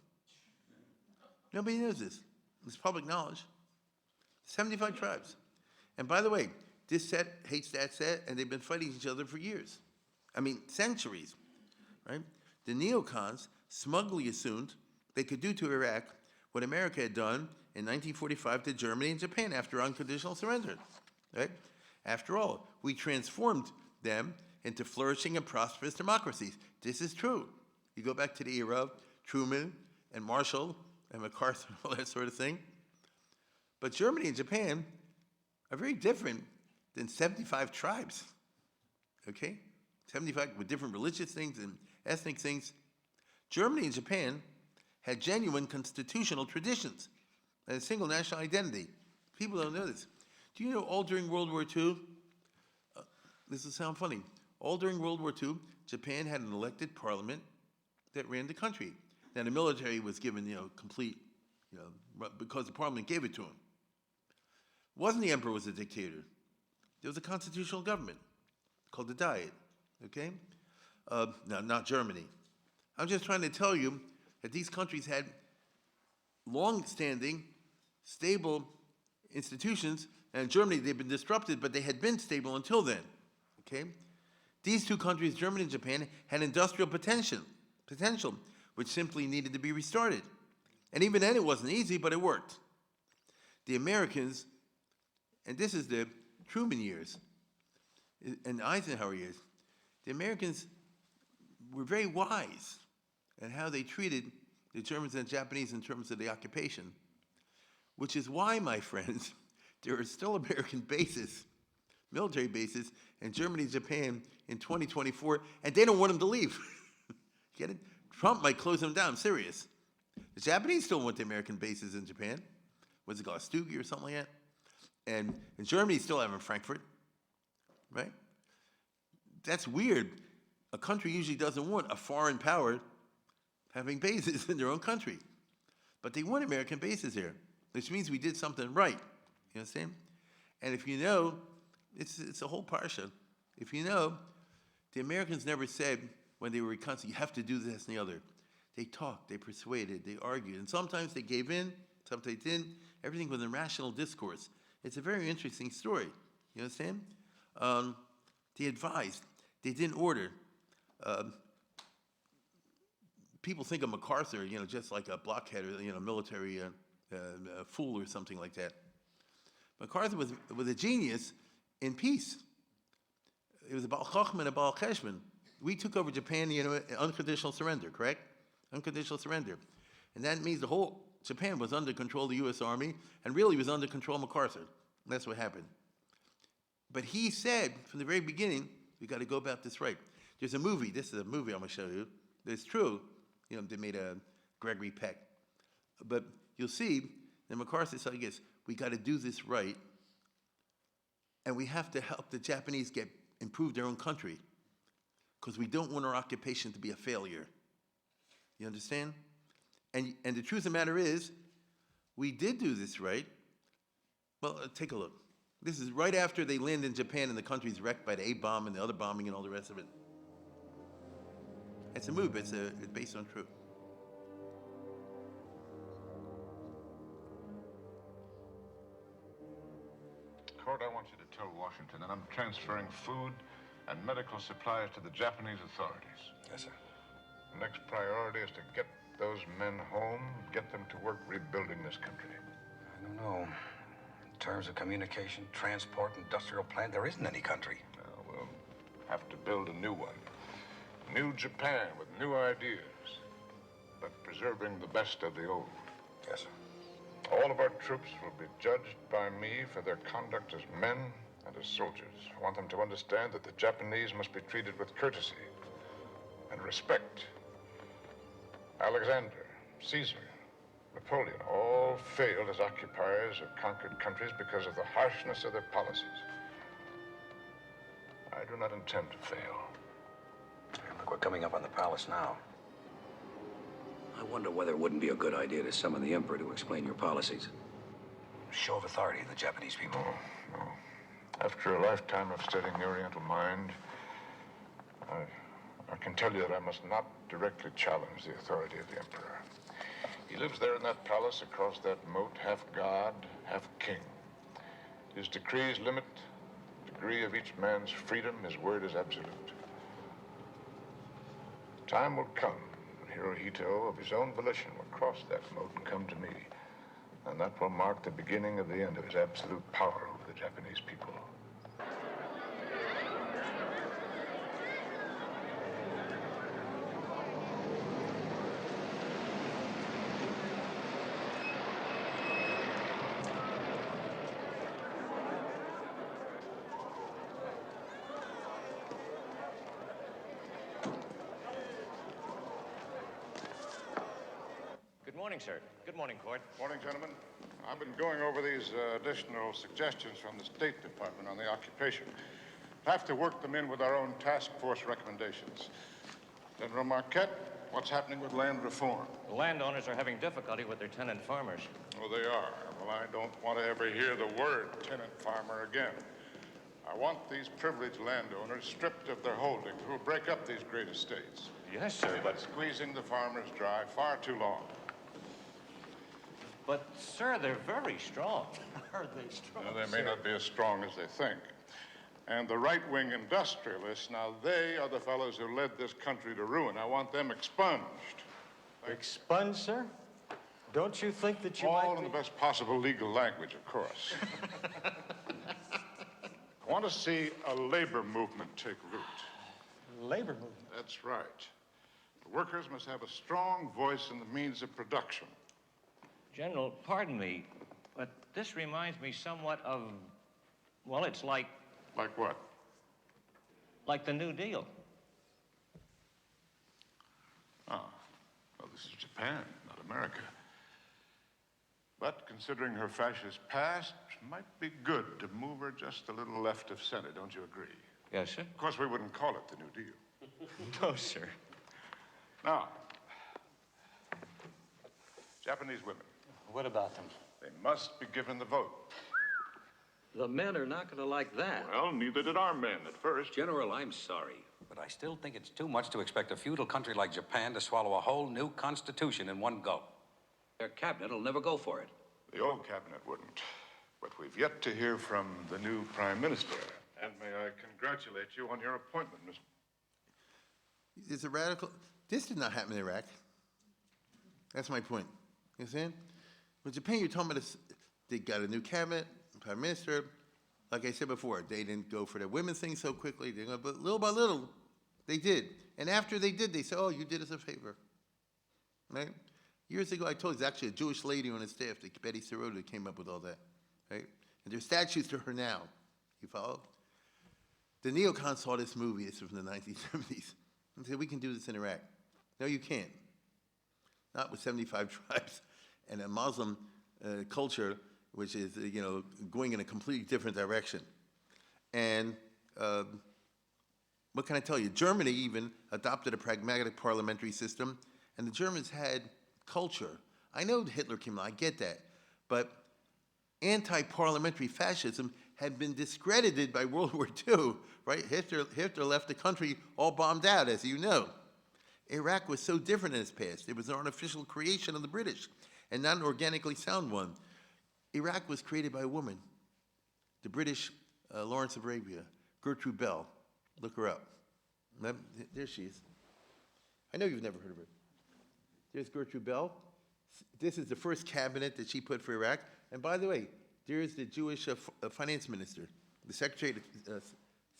Nobody knows this. It's public knowledge. 75 tribes. And by the way, this set hates that set, and they've been fighting each other for years. I mean, centuries, right? The neocons smugly assumed they could do to Iraq what America had done in 1945 to Germany and Japan after unconditional surrender, right? After all, we transformed them into flourishing and prosperous democracies. This is true. You go back to the era of Truman and Marshall and MacArthur and all that sort of thing. But Germany and Japan are very different than 75 tribes, okay? 75 with different religious things and ethnic things. Germany and Japan had genuine constitutional traditions and a single national identity. People don't know this. Do you know all during World War II, this will sound funny, all during World War II, Japan had an elected parliament that ran the country. Now the military was given, complete, because the parliament gave it to them. It wasn't the emperor was a dictator. There was a constitutional government called the Diet, okay? Now, not Germany. I'm just trying to tell you that these countries had long-standing, stable institutions, and in Germany, they've been disrupted, but they had been stable until then, okay? These two countries, Germany and Japan, had industrial potential, which simply needed to be restarted. And even then it wasn't easy, but it worked. The Americans, and this is the Truman years and Eisenhower years, the Americans were very wise in how they treated the Germans and Japanese in terms of the occupation, which is why, my friends, there are still American bases, military bases, in Germany and Japan in 2024, and they don't want them to leave. Get it? Trump might close them down, I'm serious. The Japanese still want the American bases in Japan. Was it called Stugi or something like that? And in Germany, still have in Frankfurt, right? That's weird. A country usually doesn't want a foreign power having bases in their own country. But they want American bases here, which means we did something right. You understand? And if you know, it's a whole parsha. If you know, the Americans never said when they were reconciled, you have to do this and the other. They talked, they persuaded, they argued. And sometimes they gave in, sometimes they didn't. Everything was in rational discourse. It's a very interesting story. You understand? They advised. They didn't order. People think of MacArthur, just like a blockhead or, military fool or something like that. MacArthur was a genius in peace. It was about Chachman and about Cheshman. We took over Japan, unconditional surrender, correct? Unconditional surrender. And that means the whole Japan was under control of the U.S. Army and really was under control of MacArthur. That's what happened. But he said from the very beginning, we got to go about this right. There's a movie, this is a movie I'm going to show you, that's true. They made a Gregory Peck. But you'll see that MacArthur said, we got to do this right, and we have to help the Japanese improve their own country, because we don't want our occupation to be a failure. You understand? And the truth of the matter is, we did do this right. Well, take a look. This is right after they land in Japan and the country's wrecked by the A-bomb and the other bombing and all the rest of it. It's a movie, it's based on true. Court, I want you to tell Washington that I'm transferring food and medical supplies to the Japanese authorities. Yes, sir. The next priority is to get those men home, get them to work rebuilding this country. I don't know. In terms of communication, transport, industrial plant, there isn't any country. Well, we'll have to build a new one. New Japan with new ideas, but preserving the best of the old. Yes, sir. All of our troops will be judged by me for their conduct as men and as soldiers. I want them to understand that the Japanese must be treated with courtesy and respect. Alexander, Caesar, Napoleon all failed as occupiers of conquered countries because of the harshness of their policies. I do not intend to fail. Look, we're coming up on the palace now. I wonder whether it wouldn't be a good idea to summon the Emperor to explain your policies. Show of authority to the Japanese people. No. After a lifetime of studying the Oriental mind, I can tell you that I must not directly challenge the authority of the Emperor. He lives there in that palace across that moat, half god, half king. His decrees limit the degree of each man's freedom. His word is absolute. Time will come when Hirohito, of his own volition, will cross that moat and come to me. And that will mark the beginning of the end of his absolute power over the Japanese people. Good morning, sir. Good morning, Court. Morning, gentlemen. I've been going over these additional suggestions from the State Department on the occupation. I have to work them in with our own task force recommendations. General Marquette, what's happening with land reform? The landowners are having difficulty with their tenant farmers. Oh, they are. Well, I don't want to ever hear the word tenant farmer again. I want these privileged landowners stripped of their holdings who will break up these great estates. Yes, sir, They've been squeezing the farmers dry far too long. But, sir, they're very strong. Are they strong? They may not be as strong as they think. And the right-wing industrialists, now they are the fellows who led this country to ruin. I want them expunged. Expunged, sir? Don't you think that you All might in the best possible legal language, of course. I want to see a labor movement take root. Labor movement? That's right. The workers must have a strong voice in the means of production. General, pardon me, but this reminds me somewhat of, well, it's like... Like what? Like the New Deal. Ah, well, this is Japan, not America. But considering her fascist past, it might be good to move her just a little left of center, don't you agree? Yes, sir. Of course, we wouldn't call it the New Deal. No, sir. Now, Japanese women. What about them? They must be given the vote. The men are not going to like that. Well, neither did our men at first. General, I'm sorry, but I still think it's too much to expect a feudal country like Japan to swallow a whole new constitution in one go. Their cabinet will never go for it. The old cabinet wouldn't. But we've yet to hear from the new prime minister. And may I congratulate you on your appointment, Mr. It's a radical. This did not happen in Iraq. That's my point. You understand? With Japan, you're talking about this, they got a new cabinet, prime minister. Like I said before, they didn't go for the women's thing so quickly. They went, but little by little, they did. And after they did, they said, oh, you did us a favor. Right? Years ago, I told you, there's actually a Jewish lady on his staff, Betty Sirota, that came up with all that. Right? And there's statues to her now. You follow? The neocons saw this movie, this was from the 1970s, and said, we can do this in Iraq. No, you can't. Not with 75 tribes and a Muslim culture, which is, going in a completely different direction. And what can I tell you? Germany even adopted a pragmatic parliamentary system, and the Germans had culture. I know Hitler came along, I get that, but anti-parliamentary fascism had been discredited by World War II, right? Hitler left the country all bombed out, as you know. Iraq was so different in its past. It was an artificial creation of the British, and not an organically sound one. Iraq was created by a woman, the British Lawrence of Arabia, Gertrude Bell. Look her up. There she is. I know you've never heard of her. There's Gertrude Bell. This is the first cabinet that she put for Iraq. And by the way, there's the Jewish finance minister, the secretary of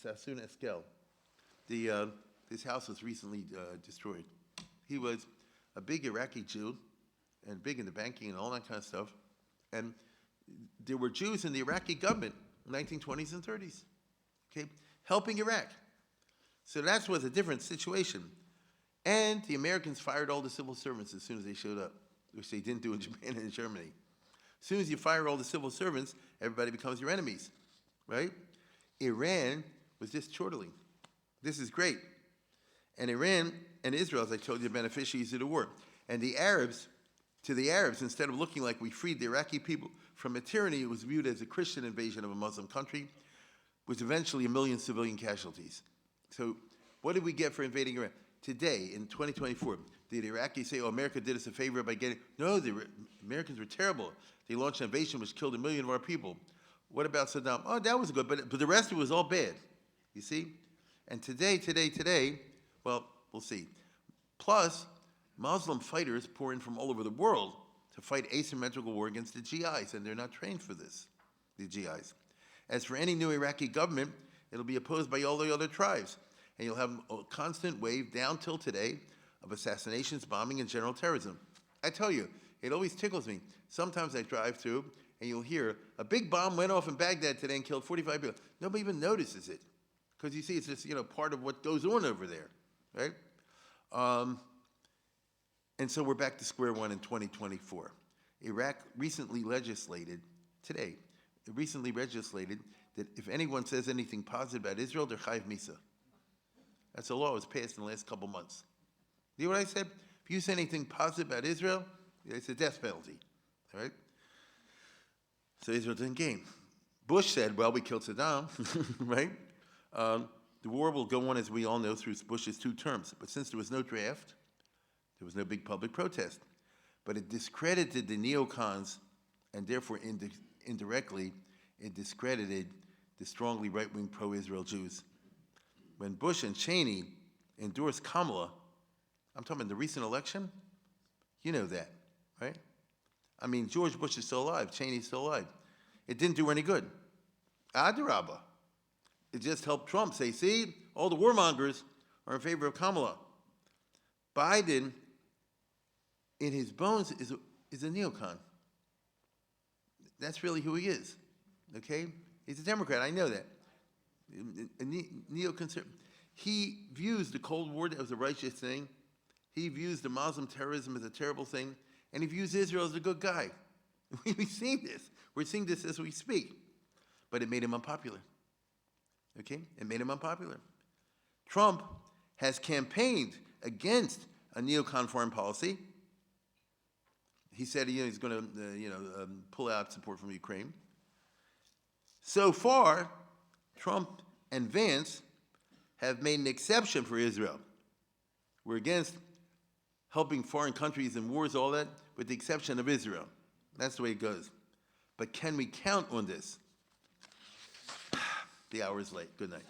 Sassoon Eskel. His house was recently destroyed. He was a big Iraqi Jew and big into banking and all that kind of stuff. And there were Jews in the Iraqi government in the 1920s and 30s, okay, helping Iraq. So that was a different situation. And the Americans fired all the civil servants as soon as they showed up, which they didn't do in Japan and in Germany. As soon as you fire all the civil servants, everybody becomes your enemies, right? Iran was just chortling. This is great. And Iran and Israel, as I told you, are beneficiaries of the war. And the Arabs, to the Arabs, instead of looking like we freed the Iraqi people from a tyranny, it was viewed as a Christian invasion of a Muslim country, with eventually 1 million civilian casualties. So what did we get for invading Iran? Today, in 2024, did the Iraqis say, oh, America did us a favor by getting... No, the Americans were terrible. They launched an invasion which killed 1 million of our people. What about Saddam? Oh, that was good, but the rest of it was all bad, you see? And today, well, we'll see. Plus, Muslim fighters pour in from all over the world to fight asymmetrical war against the GIs, and they're not trained for this, the GIs. As for any new Iraqi government, it'll be opposed by all the other tribes, and you'll have a constant wave down till today of assassinations, bombing, and general terrorism. I tell you, it always tickles me. Sometimes I drive through, and you'll hear, a big bomb went off in Baghdad today and killed 45 people. Nobody even notices it, because you see it's just, part of what goes on over there, right? And so we're back to square one in 2024. Iraq recently legislated, today, that if anyone says anything positive about Israel, they're chayiv misa. That's a law that was passed in the last couple months. You know what I said? If you say anything positive about Israel, it's a death penalty, all right? So Israel didn't gain. Bush said, well, we killed Saddam, right? The war will go on, as we all know, through Bush's 2 terms. But since there was no draft, there was no big public protest. But it discredited the neocons, and therefore indirectly, it discredited the strongly right-wing pro-Israel Jews. When Bush and Cheney endorsed Kamala, I'm talking about the recent election, you know that, right? I mean, George Bush is still alive. Cheney's still alive. It didn't do any good. Adirabba. It just helped Trump say, see, all the warmongers are in favor of Kamala. Biden, in his bones, is a neocon. That's really who he is, okay? He's a Democrat, I know that. A neoconservative. He views the Cold War as a righteous thing. He views the Muslim terrorism as a terrible thing. And he views Israel as a good guy. We've seen this. We're seeing this as we speak. But it made him unpopular. Okay? It made him unpopular. Trump has campaigned against a neocon foreign policy. He said he's going to pull out support from Ukraine. So far, Trump and Vance have made an exception for Israel. We're against helping foreign countries in wars, all that, with the exception of Israel. That's the way it goes. But can we count on this? The hour is late. Good night.